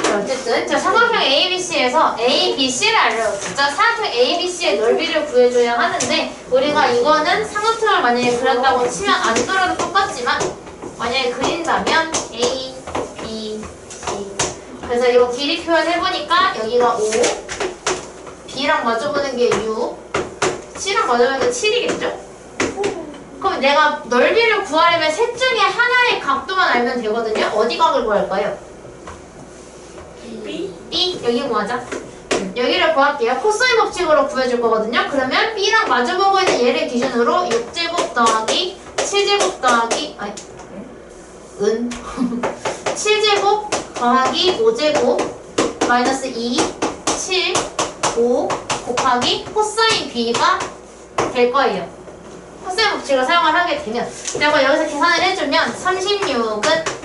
자, 어쨌든 자, 삼각형 ABC에서 ABC를 알려줬죠. 자, 삼각형 ABC의 넓이를 구해줘야 하는데 우리가 이거는 삼각형을 만약에 그렸다고 치면 안 그려도 똑같지만 만약에 그린다면 A, B, C. 그래서 이거 길이 표현해보니까 여기가 5, B랑 마주보는 게 6, C랑 마주보는 게 7이겠죠? 그럼 내가 넓이를 구하려면 셋 중에 하나의 각도만 알면 되거든요. 어디 각을 구할까요? B? B, 여기 구하자. 여기를 구할게요. 코사인 법칙으로 구해줄 거거든요. 그러면 B랑 마주보고 있는 얘를 기준으로 6제곱 더하기 7제곱 더하기 7제곱 더하기 5제곱 마이너스 2, 7, 5 곱하기 코사인 B가 될 거예요. 코사인 법칙을 사용을 하게 되면 내가 여기서 계산을 해주면 36은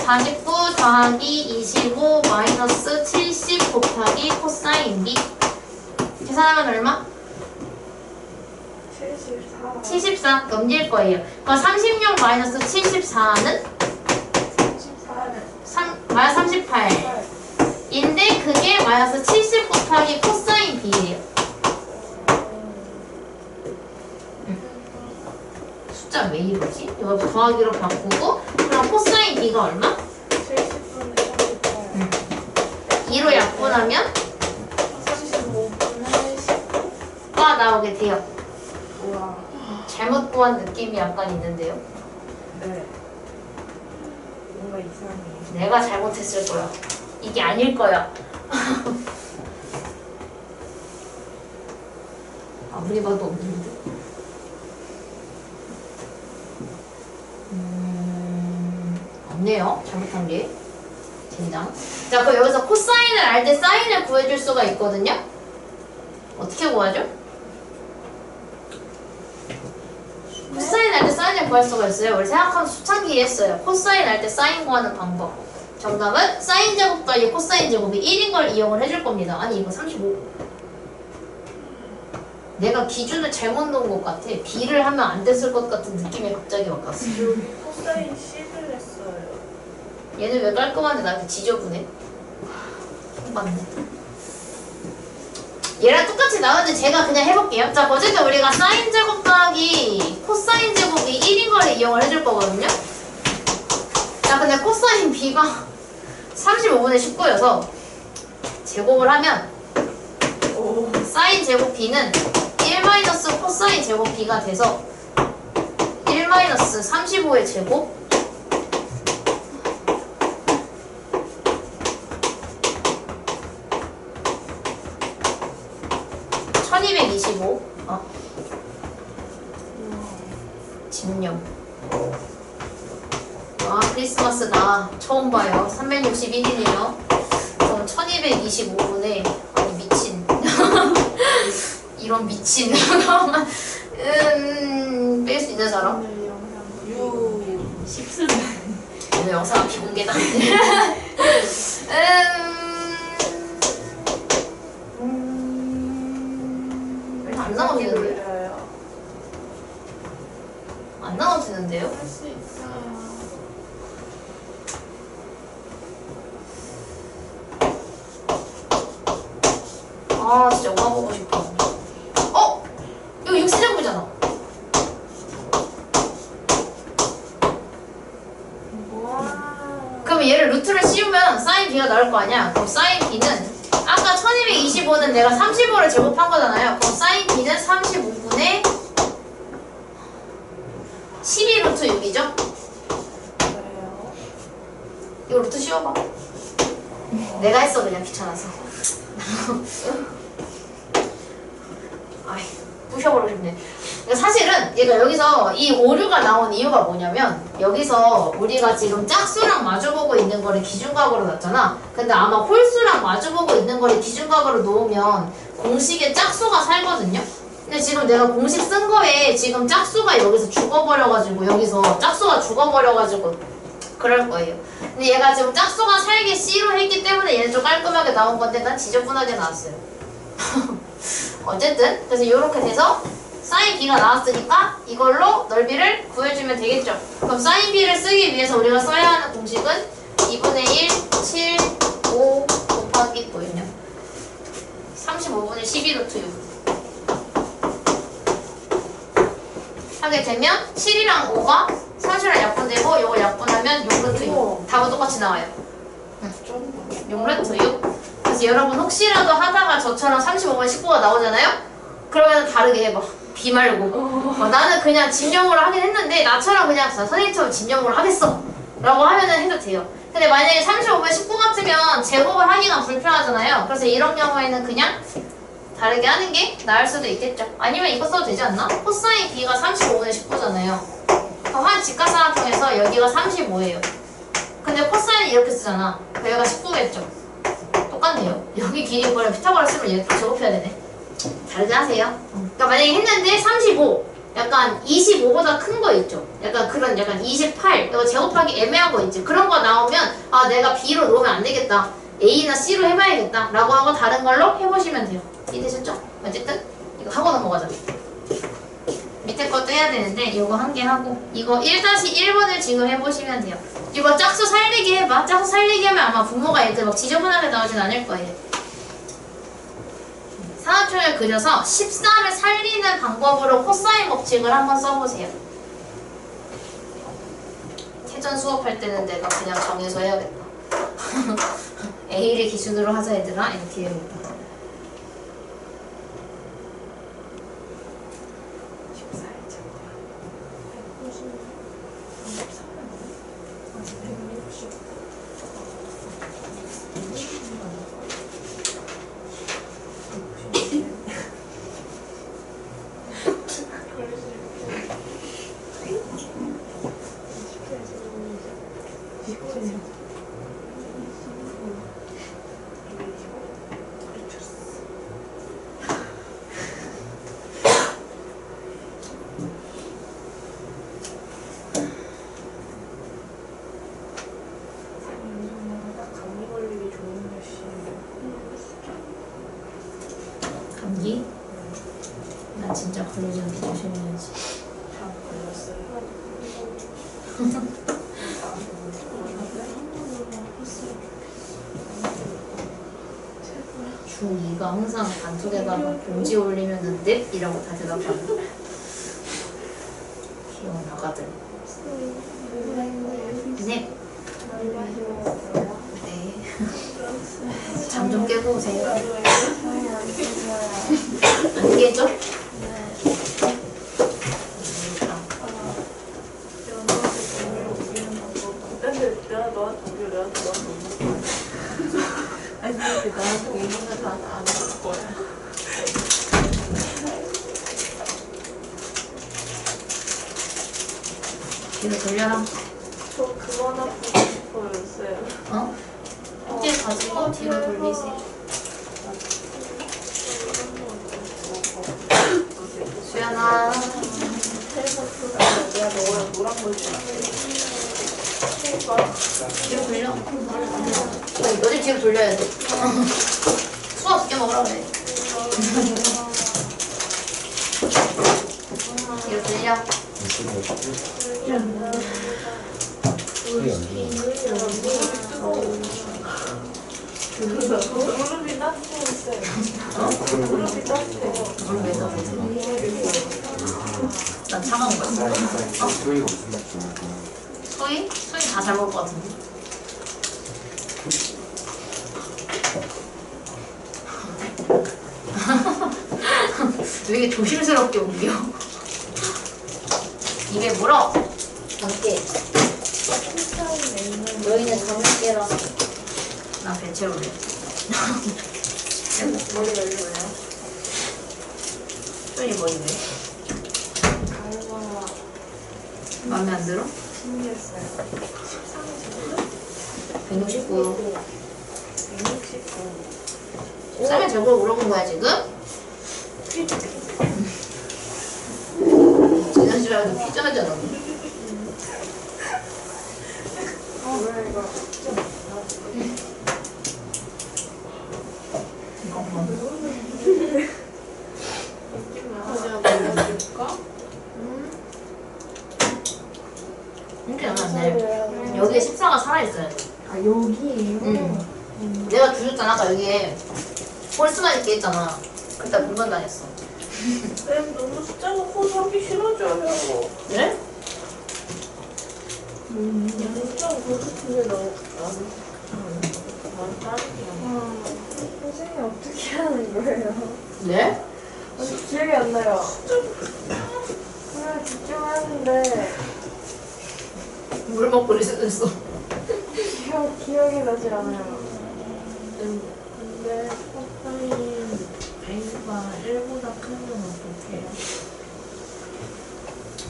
49 더하기 25 마이너스 70 곱하기 코사인 B 계산하면 얼마? 74. 74 넘길 거예요. 그럼 36 마이너스 74는 34는 마이너스 38 인데 그게 마이너스 70 곱하기 코사인 B예요. 숫자 왜 이러지? 이거 더하기로 바꾸고 그럼 코사인 B가 얼마? 70분의 38. 2로 약분하면 35분의 10가 나오게 돼요. 우와. 잘못 구한 느낌이 약간 있는데요. 네. 뭔가 이상해. 내가 잘못했을 거야. 이게 아닐 거야. 아무리 봐도 없는데. 없네요. 잘못한 게. 젠장. 자, 그럼 여기서 코사인을 알 때 사인을 구해줄 수가 있거든요. 어떻게 구하죠? 코사인 알 때 사인을 구할 수가 있어요. 우리 생각하면 수창기 했어요. 코사인 알 때 사인 구하는 방법. 정답은 사인 제곱 더하기 코사인 제곱이 1인 걸 이용을 해줄 겁니다. 아니 이거 35. 내가 기준을 잘못 놓은 것 같아. B를 하면 안 됐을 것 같은 느낌이 갑자기 막 갔어. 여기 코사인 C를 했어요. 얘는 왜 깔끔한데 나한테 지저분해? 맞네. 얘랑 똑같이 나오는데 제가 그냥 해볼게요. 자, 어쨌든 우리가 사인 제곱 더하기 코사인 제곱이 1인 거를 이용을 해줄 거거든요. 자, 근데 코사인 B가 35분의 19여서 제곱을 하면 오. 사인 제곱 B는 1 마이너스 코사인 제곱 B가 돼서 1 마이너스 35의 제곱 1225 집념. 아, 크리스마스다. 처음 봐요. 361일이에요. 그럼 1225분에 아니 미친 이런 미친 뺄 수 있는 사람? 오늘 영상 14. 오늘 영상 비공개다. 안 나와도 되는데? 올려요. 안 나와도 되는데요? 할 수 있어요. 아, 진짜 엄마 보고 싶어. 어? 이거 육세제곱이잖아. 와. 그럼 얘를 루트를 씌우면 사인 B가 나올 거 아니야? 그럼 사인 B는 아까 1225는 내가 35를 제곱한 거잖아요. 그럼 사인 B는 35분의 12 루트 6이죠? 그래요. 이거 루트 씌워봐. 내가 했어, 그냥 귀찮아서. 아이, 부셔버리고 싶네. 그러니까 사실은 얘가 여기서 이 오류가 나온 이유가 뭐냐면 여기서 우리가 지금 짝수랑 마주보고 있는 거를 기준각으로 놨잖아. 근데 아마 홀수랑 마주보고 있는 거를 기준각으로 놓으면 공식에 짝수가 살거든요. 근데 지금 내가 공식 쓴 거에 지금 짝수가 여기서 죽어버려가지고 여기서 짝수가 죽어버려가지고 그럴 거예요. 근데 얘가 지금 짝수가 살기 C로 했기 때문에 얘는 좀 깔끔하게 나온 건데 난 지저분하게 나왔어요. 어쨌든 그래서 이렇게 돼서 사인 B가 나왔으니까 이걸로 넓이를 구해주면 되겠죠. 그럼 사인 B를 쓰기 위해서 우리가 써야 하는 공식은 2분의 1, 7, 5 곱하기 뭐였냐? 35분의 12루트 6 하게 되면 7이랑 5가 30이랑 약분되고 이걸 약분하면 6루트 6 답은 똑같이 나와요. 6루트 6 그래서 여러분 혹시라도 하다가 저처럼 35분의 19가 나오잖아요? 그러면 다르게 해봐. B 말고 나는 그냥 진영으로 하긴 했는데 나처럼 그냥 선생님처럼 진영으로 하겠어 라고 하면은 해도 돼요. 근데 만약에 35분의 19 같으면 제곱을 하기가 불편하잖아요. 그래서 이런 경우에는 그냥 다르게 하는 게 나을 수도 있겠죠. 아니면 이거 써도 되지 않나? 코사인 B가 35분의 19잖아요. 그럼 한 직각삼각형에서 여기가 35예요. 근데 코사인이 이렇게 쓰잖아. 그럼 여기가 19겠죠. 똑같네요. 여기 길이 그냥 피타고라 쓰면 얘 또 제곱해야 되네. 다르게 하세요. 그러니까 만약에 했는데 35 약간 25보다 큰 거 있죠. 약간 그런 약간 28 이거 제곱하기 애매한 거 있지. 그런 거 나오면 아 내가 B로 놓으면 안 되겠다. A나 C로 해봐야겠다 라고 하고 다른 걸로 해보시면 돼요. 이해되셨죠? 어쨌든 이거 하고 넘어가자. 밑에 것도 해야 되는데 이거 한 개 하고 이거 1-1번을 지금 해보시면 돼요. 이거 짝수 살리기 해봐. 짝수 살리기 하면 아마 분모가 이렇게 막 지저분하게 나오진 않을 거예요. 사각형을 그려서 14를 살리는 방법으로 코사인 법칙을 한번 써보세요. 태전 수업할 때는 내가 그냥 정해서 해야겠다. A를 기준으로 하자 얘들아 이렇게 해야겠다. 감기? 나 진짜 걸리지 않게 조심해야지. 중2가 항상 단톡에다가 공지 올리면은 넵! 이라고 다 대답하는 귀여운 아가들. 넵! 네. 잠 좀 깨고 오세요. 안 깨져? 내가 너한테 옮겨, 내가 너한테 옮겨. 아니, 근데 나한테 옮기면 다 안 할 거야. 뒤로 돌려라. 저 그만하고 싶어요, 쌤. 어? 이제 가지고 뒤로 돌리세요. 수연아. 내가 너랑 노란 걸 뒤로 돌려. 너들 뒤로 돌려야 돼. 수아 두개 먹으라 그래. 뒤로 돌려. 무릎이 따뜻해, 쌤. 무릎이 따뜻해. 무릎 왜 따뜻해? 난 차가운 거야. 소희가 무슨 말이야? 소희? 소희 다 잘 먹을 것 같은데. 왜 이렇게 조심스럽게 옮겨? 입에 물어. 함께. 너희는 잠을 깨라. 나 배 채울래. 머리 열려요? 소희 머리 왜? 가을마마 마음에 안 들어? 신기했어요. 169. 169. 쌈의 제목을 물어본 거야 지금? 지난 시간에도 피자하잖아. 이거. 가자 먹어줄까? 이렇게 나왔네. 여기에 14가 살아있어야 돼. 아 여기에요? 응. 내가 주셨잖아, 아까 여기에. 홀스만 있게 했잖아. 그때 분간당했어. 쌤 너무 숫자가 커서 하기 싫어져요. 그래? 숫자가 커서 너무 선생님 어떻게 하는 거예요? 네? 기억이 안 나요. 그냥 집중하는데 물 먹고 리셋했어. 기억이 나질 않아요. 근데 코사인 A가 1보다 크면 어떡해요?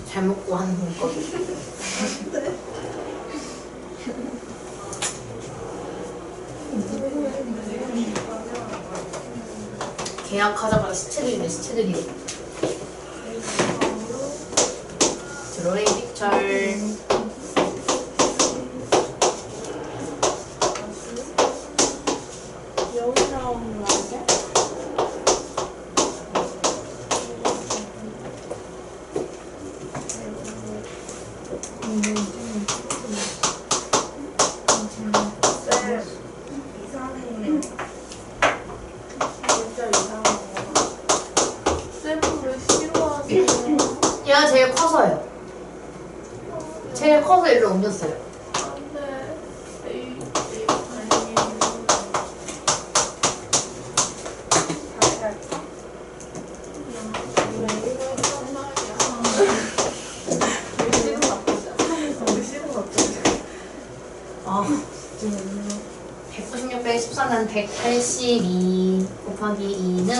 잘 먹고 하는 거. 계약하자마자 시체들이네, 시체들이. 드로이 픽철. 여기 나오는 말이야? 쌤 이상해. 진짜 이상해. 쌤은 왜 싫어하세요? 얘가 제일 커서요. 제일 커서 일로 옮겼어요. 안돼. 에이 아니. 다시 할까? 왜 이거 했단 말이야? 의심은 나쁘지 않아. 의심은 나쁘지 않아. 아, 196, 114는 182 곱하기 2는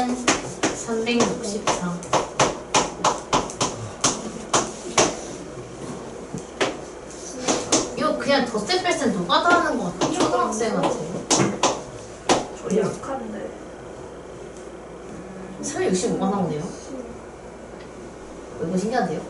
363. 이거 그냥 덧셈 뺄셈 누가 다 하는 거 같아? 초등학생한테. 저 약한데. 365가 나오네요. 이거 신기한데요?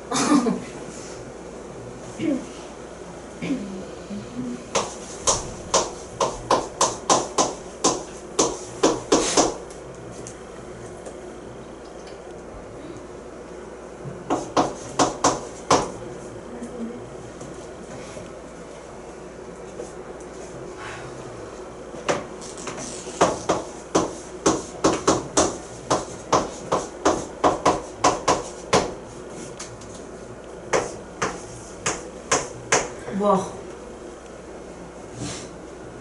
뭐야?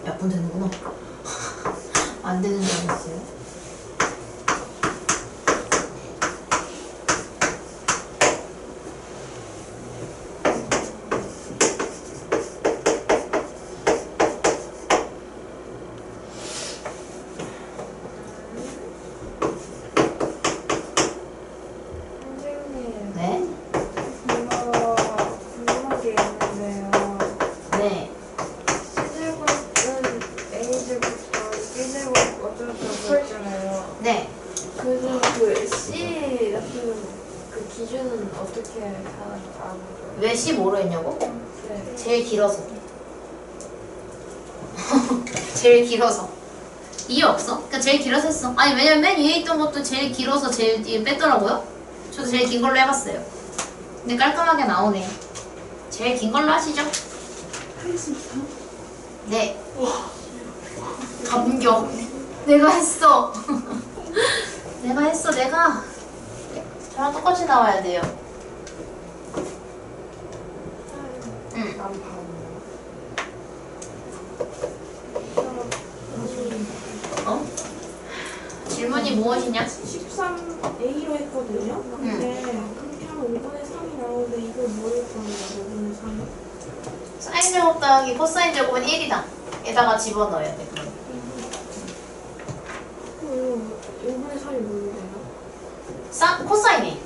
몇 분 되는구나. 안 되는 줄 알았어요. 선생님 네? 이거 궁금한 게 있는데요. 네. C제곱은 A제곱과 B제곱 어쩌고저쩌고 있잖아요. 네. 그래서 그 C 같은 그 기준은 어떻게 하는 거예요? 왜 15로 했냐고? 네. 제일 길어서. 제일 길어서. 이유 없어? 그러니까 제일 길어서 했어. 아니 왜냐면 맨 위에 있던 것도 제일 길어서 제일 뒤에 뺐더라고요. 저도 제일 긴 걸로 해봤어요. 근데 깔끔하게 나오네. 제일 긴 걸로 하시죠. 네. 감격. 내가 했어. 내가 했어, 내가. 저랑 똑같이 나와야 돼요. 응. 난 바보. 어? 질문이 무엇이냐? 13A로 했거든요? 근데 그렇게 하면 5분의 3이 나오는데 이걸 뭐를 구하는 거야? 5분의 3이? 사인 제곱 더하기 코사인 제곱은 1이다. 에다가 집어넣어야 돼. 그럼 5분의 3이 뭐예요? 코사인 A.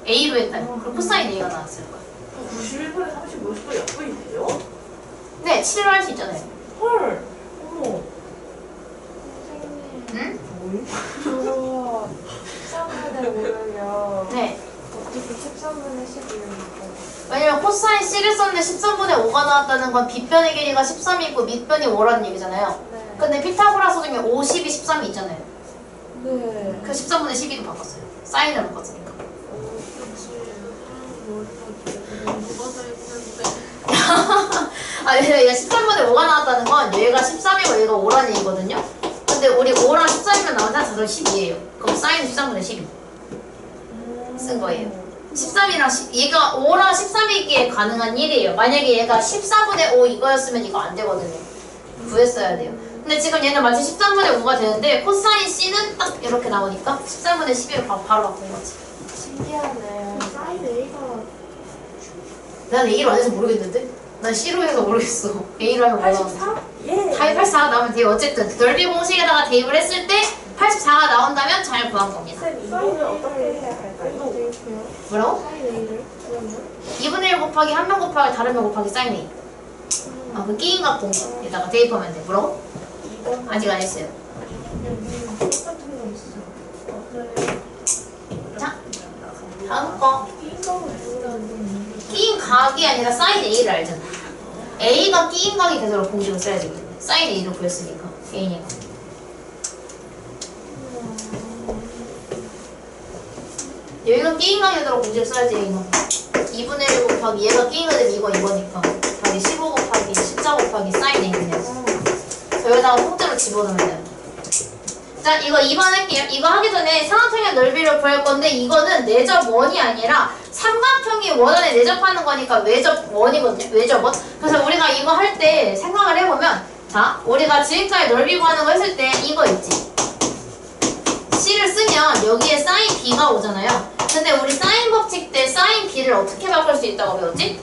A로 했다니. 그럼 코사인 A가 나왔을 거야. 91분의 35도 약분이네요? 네, 7로 할 수 있잖아요. 헐! 어머. 선생님 응? 저 13분의 5를요 네. 어떻게 13분의 11을 묶어요? 왜냐면 코사인 C를 썼는데 13분의 5가 나왔다는 건 빗변의 길이가 13이고 밑변이 5라는 얘기잖아요. 네. 근데 피타고라스 중에 50이 13이 있잖아요. 네. 그 13분의 12로 바꿨어요. 사인으로 바꿨으니까. 누가 다 했는데. 아니 얘가 13분의 5가 나왔다는 건 얘가 13이고 얘가 5라는 얘기거든요. 근데 우리 5랑 13이면 나오잖아. 저는 12예요. 그럼 사인은 13분의 12 쓴 거예요. 13이랑 얘가 5랑 13이기에 가능한 일이에요. 만약에 얘가 14분의 5 이거였으면 이거 안 되거든요. 구했어야 돼요. 근데 지금 얘는 마치 13분의 5가 되는데 코사인 C는 딱 이렇게 나오니까 13분의 12로 바로 바꾼 거지. 신기하네. 사인 A가 난 A로 안 해서 모르겠는데? 난 C로 해서 모르겠어. A로 하면 뭐야? 84? 예. 답이 84가 나오면 돼요. 어쨌든 넓이 공식에다가 대입을 했을 때 84가 나온다면 잘 구한 겁니다. 사인을 어떻게 해야 할까요? 뭐라고? 사인 A를 그러면 2분의 1 곱하기 한 명 곱하기 다른 명 곱하기 사인 A. 그 끼인각 공식에다가 대입하면 돼. 뭐라고? 2번 아직 안 했어요. 똑같은 거 있어. 자, 다음 거. 이거 모르는 끼인각이 아니라 사인 A를 알잖아. A가 끼인각이 되도록 공식을 써야 되거든. 사인 A로 구했으니까. A니까. 여기가 끼인각이 되도록 공식을 써야지. 이거 2분의 1 곱하기 얘가 끼인각이 되면 이거 이거니까 곱하기 15 곱하기 14 곱하기 사인 A 그냥 여기다가 통째로 집어넣으면 돼요. 자, 이거 2번 할게요. 이거 하기 전에 삼각형의 넓이를 구할 건데 이거는 내접 원이 아니라 삼각형이 원 안에 내접하는 거니까 외접 원이거든요. 외접 원. 그래서 우리가 이거 할 때 생각을 해보면 자, 우리가 지금까지 넓이 구하는 거 했을 때 이거 있지. C를 쓰면 여기에 사인 B가 오잖아요. 근데 우리 사인 법칙 때 사인 B를 어떻게 바꿀 수 있다고 배웠지?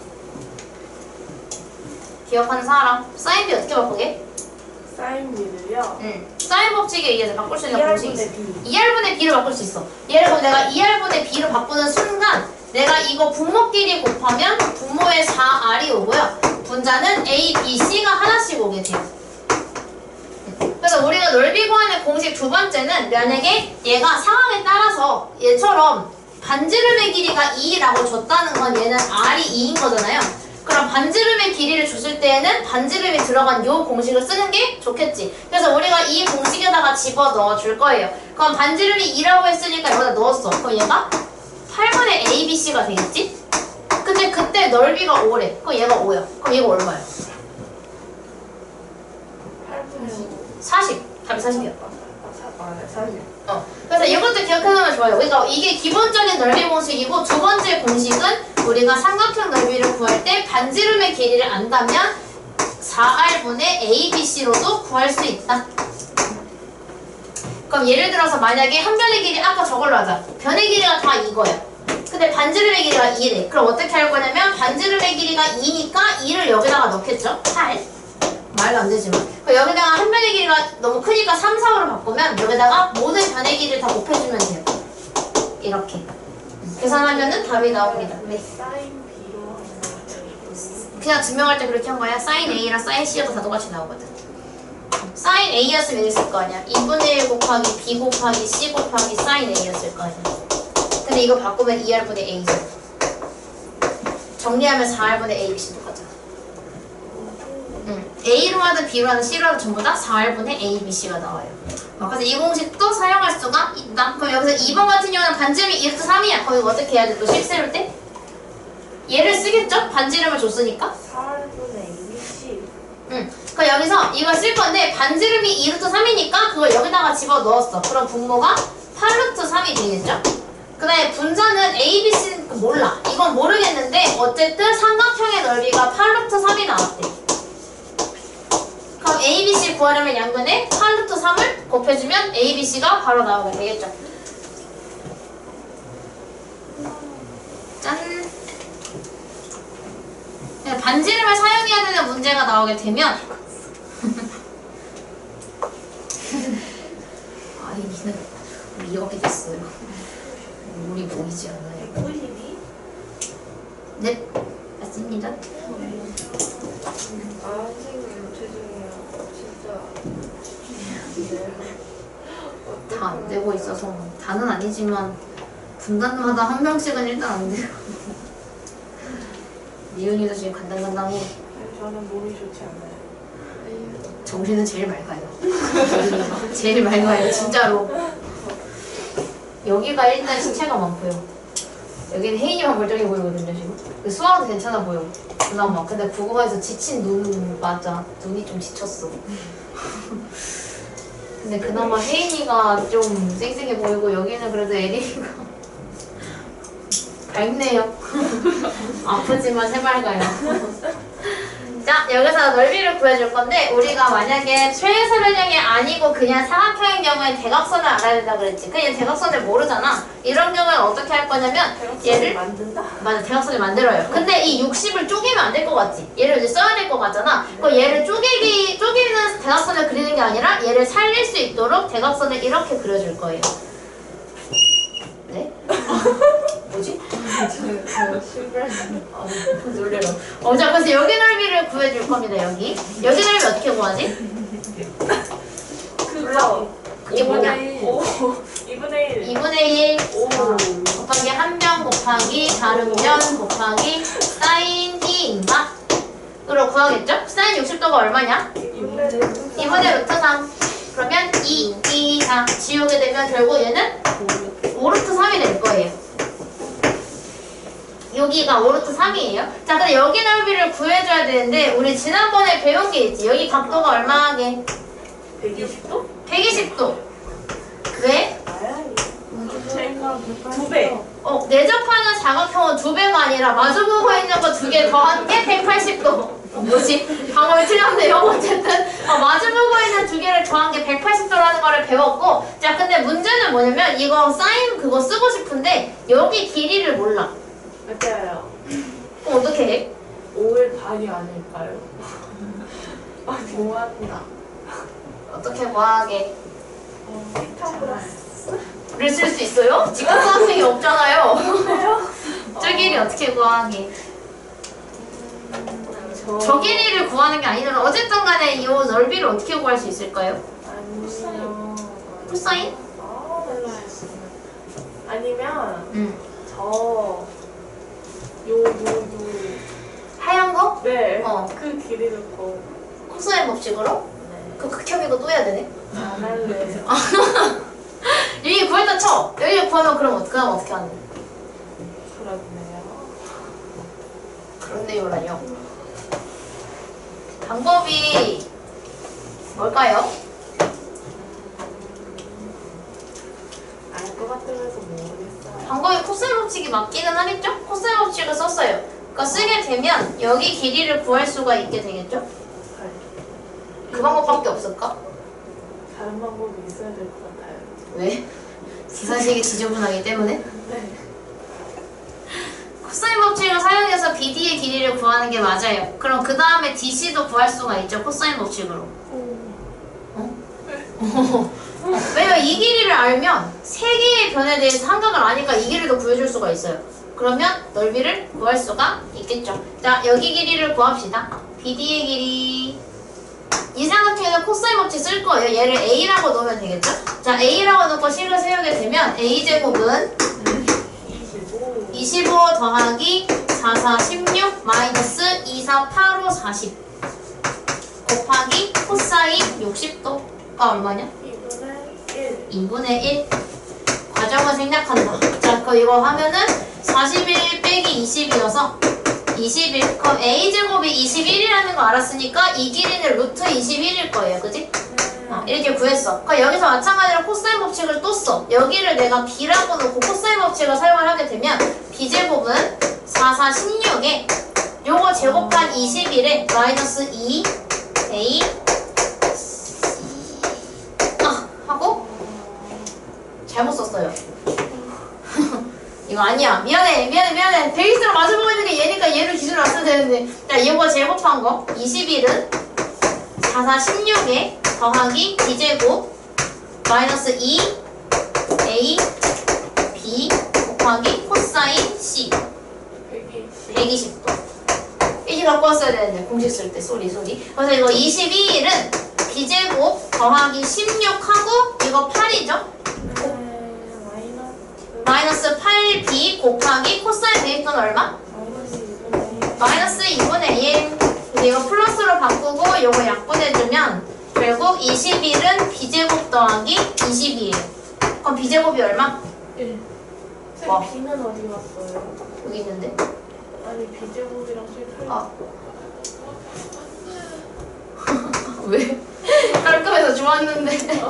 기억하는 사람? 사인 B 어떻게 바꾸게? 사인 B를요. 사인 법칙에 의해서 바꿀 수 있는 공식이 있어. 2R분의 B. 2R분의 B를 바꿀 수 있어. 예를 들면 내가 2R분의 B로 바꾸는 순간 내가 이거 분모끼리 곱하면 분모에 4R이 오고요. 분자는 A, B, C가 하나씩 오게 돼요. 그래서 우리가 넓이 구하는 공식 두 번째는 만약에 얘가 상황에 따라서 얘처럼 반지름의 길이가 2라고 줬다는 건 얘는 R이 2인 거잖아요. 그럼 반지름의 길이를 줬을 때에는 반지름이 들어간 요 공식을 쓰는 게 좋겠지. 그래서 우리가 이 공식에다가 집어넣어 줄 거예요. 그럼 반지름이 2라고 했으니까 여기다 넣었어. 그럼 얘가 8분의 ABC가 되겠지? 근데 그때 넓이가 5래. 그럼 얘가 5야. 그럼 얘가 얼마야? 8분의 5. 40. 답이 40이야. 사실. 그래서 이것도 기억해두면 좋아요. 그러니까 이게 기본적인 넓이 공식이고 두 번째 공식은 우리가 삼각형 넓이를 구할 때 반지름의 길이를 안다면 4R분의 ABC로도 구할 수 있다. 그럼 예를 들어서 만약에 한 변의 길이 아까 저걸로 하자. 변의 길이가 다 이거야. 근데 반지름의 길이가 2래. 그럼 어떻게 할 거냐면 반지름의 길이가 2니까 2를 여기다가 넣겠죠? 8. 말도 안 되지만. 그럼 여기다가 한 변의 길이가 너무 크니까 3, 4로 바꾸면 여기다가 모든 변의 길이를 다 곱해주면 돼요. 이렇게. 계산하면은 답이 나옵니다. 네. 사인 B로 하는 거. 그냥 증명할 때 그렇게 한 거야. 사인 A랑 사인 C여도 다 똑같이 나오거든. 사인 A였으면 이랬을 거 아니야. 2분의 1 곱하기 B 곱하기 C 곱하기 사인 A였을 거 아니야. 근데 이거 바꾸면 2R분의 A죠. 정리하면 4R분의 ABC 똑같잖아. A로 하든 B로 하든 C로 하든 전부 다 4R분의 ABC가 나와요. 그래서 이 공식도 사용할 수가 있다. 그럼 여기서 2번 같은 경우는 반지름이 1루트 3이야. 그럼 이거 어떻게 해야 돼? 또 실수를 때? 얘를 쓰겠죠? 반지름을 줬으니까. 4R분의 ABC. 그럼 여기서 이걸 쓸 건데 반지름이 2루트 3이니까 그걸 여기다가 집어넣었어. 그럼 분모가 8루트 3이 되겠죠? 그 다음에 분자는 ABC는 몰라. 이건 모르겠는데 어쨌든 삼각형의 넓이가 8루트 3이 나왔대. 그럼 ABC 구하려면 양변에 8루트 3을 곱해주면 ABC가 바로 나오게 되겠죠. 짠! 반지름을 사용해야 되는 문제가 나오게 되면 아이는 우리 이렇게 됐어요. 우리 보이지 않아요. 92? 네, 맞습니다. 아 선생님 죄송해요. 진짜. 다 안 되고 있어서 다는 아니지만 분단마다 한 명씩은 일단 안 돼요. 니은이도 지금 간당간당해. 저는 몸이 좋지 않아요. 정신은 제일 맑아요. 제일 맑아요, 진짜로. 여기가 일단 시체가 많고요. 여기는 혜인이만 멀쩡해 보이거든요, 지금. 수학도 괜찮아 보여. 그나마. 근데 국어에서 지친 눈, 맞아. 눈이 좀 지쳤어. 근데 그나마 혜인이가 좀 쌩쌩해 보이고, 여기는 그래도 에리가 밝네요. 아프지만 새맑아요. 자, 여기서 넓이를 구해줄 건데 우리가 만약에 최소변형이 아니고 그냥 사각형인 경우에 대각선을 알아야 된다 그랬지. 그냥 대각선을 모르잖아. 이런 경우에는 어떻게 할 거냐면 얘를 만든다? 맞아, 대각선을 만들어요. 근데 이 60을 쪼개면 안 될 것 같지? 얘를 이제 써야 될 것 같잖아. 그럼 얘를 쪼개는 대각선을 그리는 게 아니라 얘를 살릴 수 있도록 대각선을 이렇게 그려줄 거예요. 네? 뭐지? 저 실패. 놀래라. 자, 그래서 여기 넓이를 구해줄 겁니다, 여기. 여기 넓이 어떻게 구하지? 그거 그게 뭐냐? 2분의 1 2분의 1 오. 곱하기 한 변 곱하기 다른 변 곱하기 사인 T인가? 으로 구하겠죠? 사인 60도가 얼마냐? 2분의 루트 3. 그러면 2, 4 지우게 되면 결국 얘는 5루트 3이 될 거예요. 여기가 5루트 3이에요. 자, 근데 여기 넓이를 구해줘야 되는데 우리 지난번에 배운 게 있지. 여기 각도가 얼마게? 120도? 120도. 왜? 제가 2배. 내접하는 사각형은 2배가 아니라 마주보고 있는 거 2개 더한 게 180도. 뭐지? 방법이 틀렸네요. 어쨌든 마주보고 있는 2개를 더한 게 180도라는 거를 배웠고, 자, 근데 문제는 뭐냐면 이거 사인 그거 쓰고 싶은데 여기 길이를 몰라. 맞아요. 그럼 어떻게 해? 5의 반이 아닐까요? 아, 뭐한다. 어떻게 뭐하게? 피타고라스? 를 쓸 수 있어요? 지금 수학생이 없잖아요. 저 길이 어떻게 구하게? 저 길이를 구하는 게 아니라 어쨌든 간에 이 넓이를 어떻게 구할 수 있을까요? 아니면 코사인? 아니면 저 하얀 거? 네. 어. 그 길이를 더 코사인 법칙으로? 네. 그 극혐이고 또 해야 되네? 안 할래. 여기 구했다 쳐! 여기 구하면 그럼 어떻게 하는데? 그렇네요. 그런데요라뇨. 방법이 뭘까요? 알 것 같으면서 모르겠어요. 방법이 코사인 법칙이 맞기는 하겠죠? 코사인 법칙을 썼어요. 그러니까 쓰게 되면 여기 길이를 구할 수가 있게 되겠죠? 그 방법밖에 없을까? 다른 방법이 있어야 될 것 같아요. 왜? 계산식이 지저분하기 때문에? 네. 코사인 법칙을 사용해서 BD의 길이를 구하는 게 맞아요. 그럼 그 다음에 DC도 구할 수가 있죠. 코사인 법칙으로. 왜냐면 이 길이를 알면 세 개의 변에 대해서 한각을 아니까 이 길이도 구해줄 수가 있어요. 그러면 넓이를 구할 수가 있겠죠. 자, 여기 길이를 구합시다. BD의 길이. 이 삼각형에는 코사인 법칙 쓸 거예요. 얘를 A라고 넣으면 되겠죠? 자, A라고 넣고 식을 세우게 되면 A제곱은 25 더하기 4, 4, 16 마이너스 2, 4, 8, 5, 40 곱하기 코사인 60도가 얼마냐? 2분의 1. 과정을 생략한다. 자, 이거 하면은 41 빼기 20이어서 21. 그럼 A제곱이 21이라는 거 알았으니까 이 길이는 루트 21일 거예요. 그지? 이렇게 구했어. 그러니까 여기서 마찬가지로 코사인 법칙을 또 써. 여기를 내가 B라고 놓고 코사인 법칙을 사용을 하게 되면 B제곱은 4, 4, 16에 요거 제곱한 21에 마이너스 2 A 하고 잘못 썼어요. 이거 아니야. 미안해. 베이스랑 마주보고 있는 게 얘니까 얘를 기준으로 안 써야 되는데. 자, 이거 제곱한 거 21은 4, 4, 16에 더하기 B제곱 마이너스 2 A B 곱하기 코사인 C 120도. 이게 갖고 왔어야 되는데 공식 쓸 때 쏘리. 그래서 이거 22일은 B제곱 더하기 16하고 이거 8이죠? 마이너스 8B 곱하기 코사인 대입은 얼마? 마이너스 2분의 1. 근데 이거 플러스로 바꾸고 이거 약분해주면 결국 21은 b제곱 더하기 22예요. 그럼 b제곱이 얼마? 1. 와. 쌤 B는 어디 갔어요? 여기 있는데. 아니 B제곱이랑 C 틀린 아. 왜? 깔끔해서 좋았는데.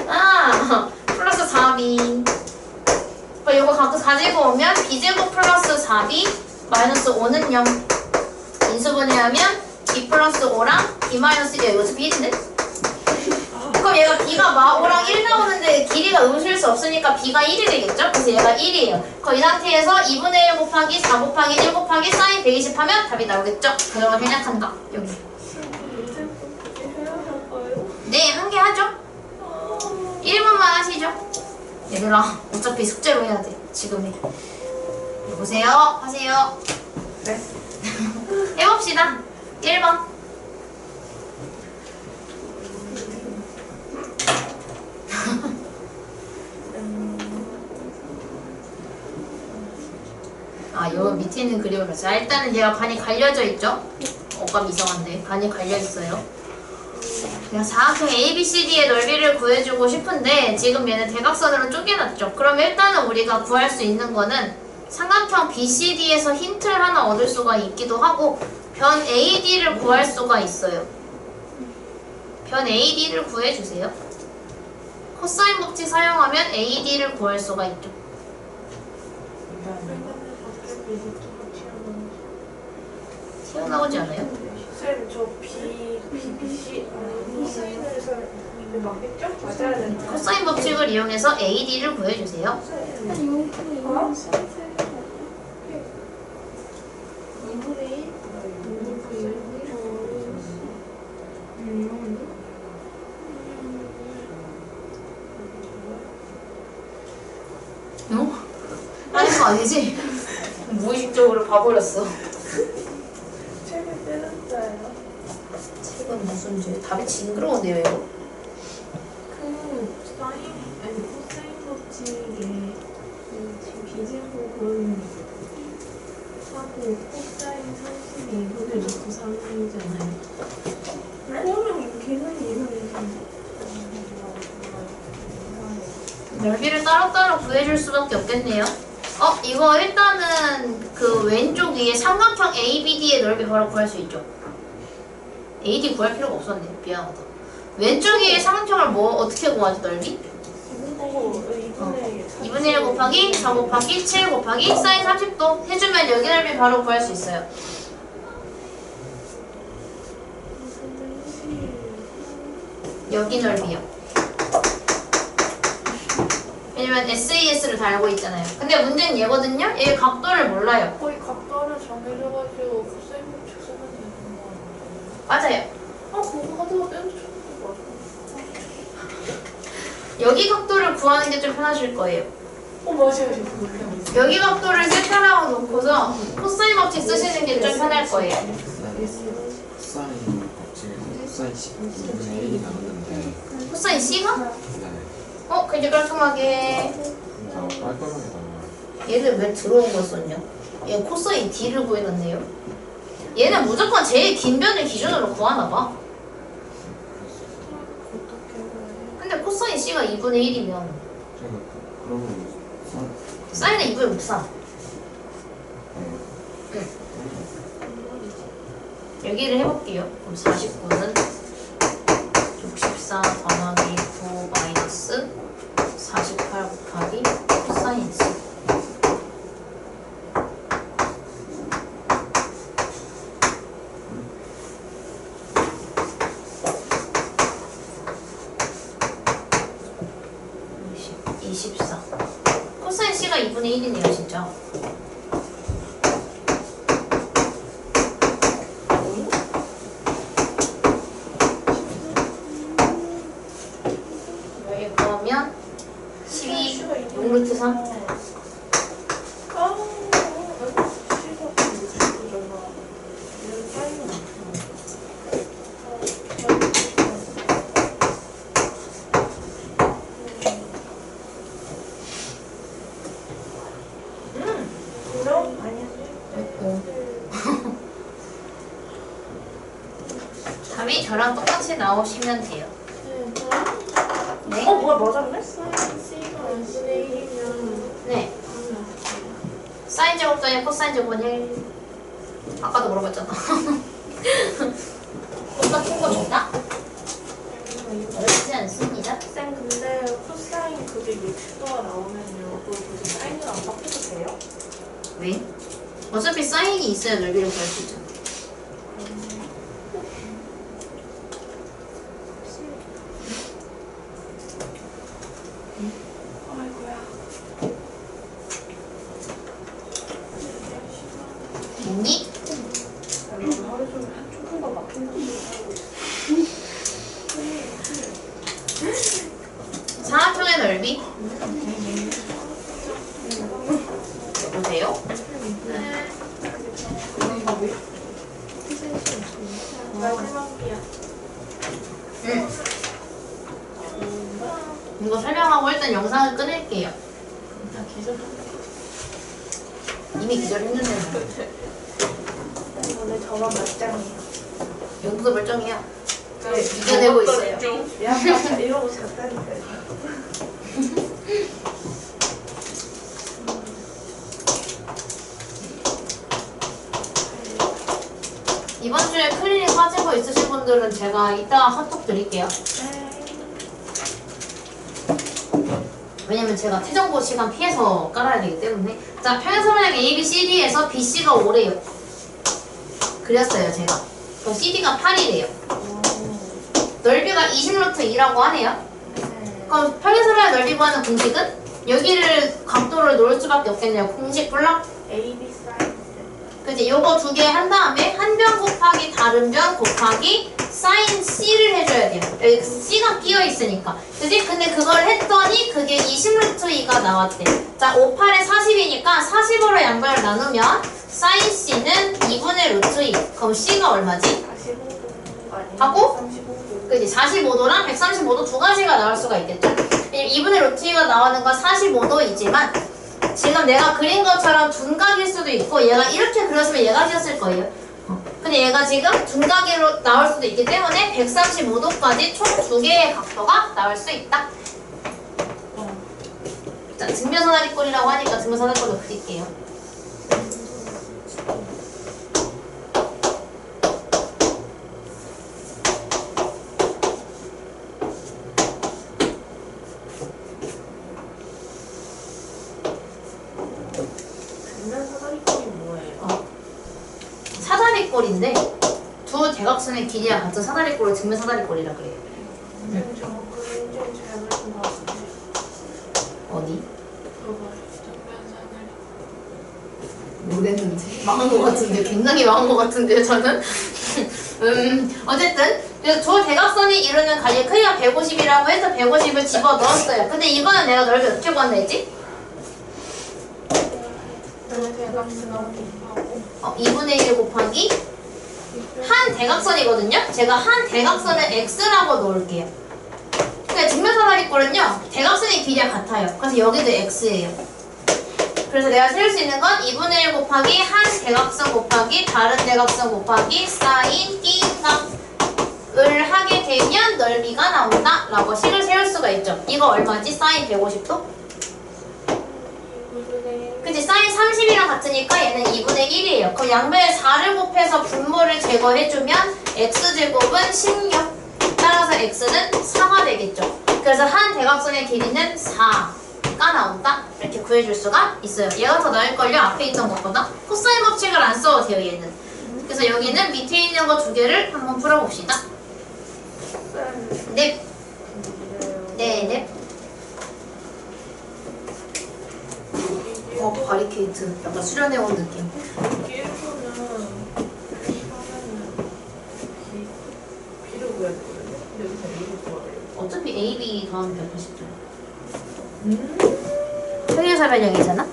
아, 플러스 4b. 이거 가지고 오면 b제곱 플러스 4b 마이너스 5는 0. 인수분해하면 b 플러스 5랑 b 마이너스 1. 이거 어차피 1인데? 그럼 얘가 b가 5랑 1 나오는데 길이가 음수일 수 없으니까 b가 1이 되겠죠? 그래서 얘가 1이에요. 그럼 이 상태에서 2분의 1 곱하기 4 곱하기 1 곱하기 사인 120 하면 답이 나오겠죠? 그걸 생략한다. 여기. 해야 할 거예요? 네, 한 개 하죠? 1분만 하시죠. 얘들아, 어차피 숙제로 해야 돼. 지금 해. 보세요. 하세요. 네. 해봅시다. 1번. 아, 요 밑에 있는 그림을 봤어요. 자, 일단은 얘가 반이 갈려져 있죠? 어감 이상한데. 반이 갈려 있어요. 그냥 사각형 ABCD의 넓이를 구해주고 싶은데 지금 얘는 대각선으로 쪼개놨죠. 그럼 일단은 우리가 구할 수 있는 거는 삼각형 BCD에서 힌트를 하나 얻을 수가 있기도 하고 변 AD를 구할 수가 있어요. 변 AD를 구해주세요. 코사인 법칙 사용하면 AD를 구할 수가 있죠. 튀어나오지 않아요? 쌤, 저 BBC 코사인에서 맞겠죠? 맞아야 되는 거. 코사인 법칙을 이용해서 AD를 구해주세요. 어? 하는 거 아니지? 무의식적으로 봐버렸어. 책을 때렸어요. 책은 무슨 죄? 답이 징그러운데요, 이거? 그 사인 아니 코사인 법칙에 지금 비제곱은 하고 코사인 32분을 넣고 3이잖아요. 그러면 걔는 이거는 넓이를 따로따로 구해줄 수밖에 없겠네요. 이거 일단은 그 왼쪽 위에 삼각형 ABD의 넓이 바로 구할 수 있죠. AD 구할 필요가 없었네. 미안하다. 왼쪽 위에 삼각형을 어떻게 구하지, 넓이? 2분의 1 곱하기 4 곱하기 7 곱하기 사인 30도 해주면 여기 넓이 바로 구할 수 있어요. 여기 넓이요. 왜냐면 SES를 다 알고 있잖아요. 근데 문제는 얘거든요? 얘 각도를 몰라요. 거의 각도를 정해줘가지고 코사인 법칙 쓰면 되는 거 맞아요. 그거 하다가 때려쳤는데 맞아. 여기 각도를 구하는 게 좀 편하실 거예요. 맞아요. 여기 각도를 세타라고 놓고서 코사인 법칙 쓰시는 게 좀 편할 거예요. 코사인 법칙에서 코사인 12분의 1이 나왔는데 코사인 C가? 네. 굉장히 깔끔하게. 그래서 깔끔하게 나와요. 얘는 왜 들어온 걸 썼냐? 얘 코사인 D를 구해놨네요. 얘는 무조건 제일 긴 변을 기준으로 구하나봐. 근데 코사인 C가 2분의 1이면 제가 그러면 사인은 2분의 3. 여기를 해볼게요. 그럼 49는 64 더하기 9 마이너스 48 곱하기 코사인 C. 코사인 C가 2분의 1이네요, 진짜. 여기 그러면 12 6루트 3. 됐고 답이 저랑 똑같이 나오시면 돼요. 네. 뭐야 맞았네? C가 2분의 1이면 네. 사인 제곱분이 코사인 제곱은 1. 아까도 물어봤잖아. 똑같은 거 좋다? 어렵지 않습니다. 쌤 근데 코사인 그게 60도가 나오면요 그거 굳이 사인을 안 바꿔도 돼요? 왜? 어차피 사인이 있어야 넓이를 구할 수 있잖아. 아이고야 있니? 하루 종일 한쪽으로 막힌다고 하고 사각형의 넓이? 여보세요? 마지막이야 응. 이거 설명하고 일단 영상을 끊을게요. 나 기절 이미 기절했는데. 오늘 저만 몇 장이에요? 영도 멀쩡해요. 이겨내고 있어요. 야 이러고 잤다니까요 이번 주에 클리닉 빠지고 있으신 분들은 제가 이따가 카톡 드릴게요. 왜냐면 제가 태정보 시간 피해서 깔아야 되기 때문에. 자, 평행선분의 A, B, C, D에서 BC가 5래요. 그렸어요, 제가. 그럼 CD가 8이래요. 넓이가 20루트 2라고 하네요. 그럼 평행선분의 넓이 구하는 공식은? 여기를 각도를 놓을 수밖에 없겠네요. 공식 불러? A, B 사이즈 그치? 요거 두 개 한 다음에 한 변 곱하기 다른 변 곱하기 사인 C를 해줘야 돼요. 여기 C가 끼어 있으니까. 그치? 근데 그걸 했더니 그게 20루트 2가 나왔대. 자, 5, 8에 40이니까 40으로 양변을 나누면 사인 C는 2분의 루트 2. 그럼 C가 얼마지? 45도 아니 하고? 35도 그치? 45도랑 135도 두 가지가 나올 수가 있겠죠? 2분의 루트 2가 나오는 건 45도이지만 지금 내가 그린 것처럼 둔각일 수도 있고 얘가 이렇게 그렸으면 예각이었을 거예요. 근데 얘가 지금 둔각으로 나올 수도 있기 때문에 135도까지 총 두 개의 각도가 나올 수 있다. 자, 증명사다리꼴이라고 하니까 증명사다리꼴로 그릴게요. 장면 사다리꼴이 뭐예요? 사다리꼴인데 두 대각선의 길이와 같은 사다리꼴을 증명사다리꼴이라 그래요. 쌤 저 그림 좀 잘 그린 것 같아요 어디? 그거 장면 사다리 모르겠는데 망한 것 같은데 굉장히 망한 것 같은데요 저는. 어쨌든 그래서 두 대각선이 이루는 가지의 크기가 150이라고 해서 150을 집어 넣었어요. 근데 이거는 내가 넓이 어떻게 구한다 했지? 대각선하고 곱하고 2분의 1 곱하기 한 대각선이거든요. 제가 한 대각선을 x라고 놓을게요. 그러니까 증명사다리꼴은요 대각선의 길이가 같아요. 그래서 여기도 x예요. 그래서 내가 세울 수 있는 건 2분의 1 곱하기 한 대각선 곱하기 다른 대각선 곱하기 사인 띵각을 하게 되면 넓이가 나온다 라고 식을 세울 수가 있죠. 이거 얼마지? 사인 150도? 그치? 사인 30이랑 같으니까 얘는 2분의 1이에요. 그럼 양변에 4를 곱해서 분모를 제거해주면 x제곱은 16. 따라서 x는 4가 되겠죠. 그래서 한 대각선의 길이는 4가 나온다. 이렇게 구해줄 수가 있어요. 얘가 더 나을걸요? 앞에 있던 것보다. 코사인 법칙을 안 써도 돼요, 얘는. 그래서 여기는 밑에 있는 거 두 개를 한번 풀어봅시다. 넵. 네. 바리케이트. 약간 수련해온 느낌. 여기 1분은 B를 구해야 되거든요 여기서 A를 구하래요 어차피 A, B 더하면 180점. 회계사 변형이잖아?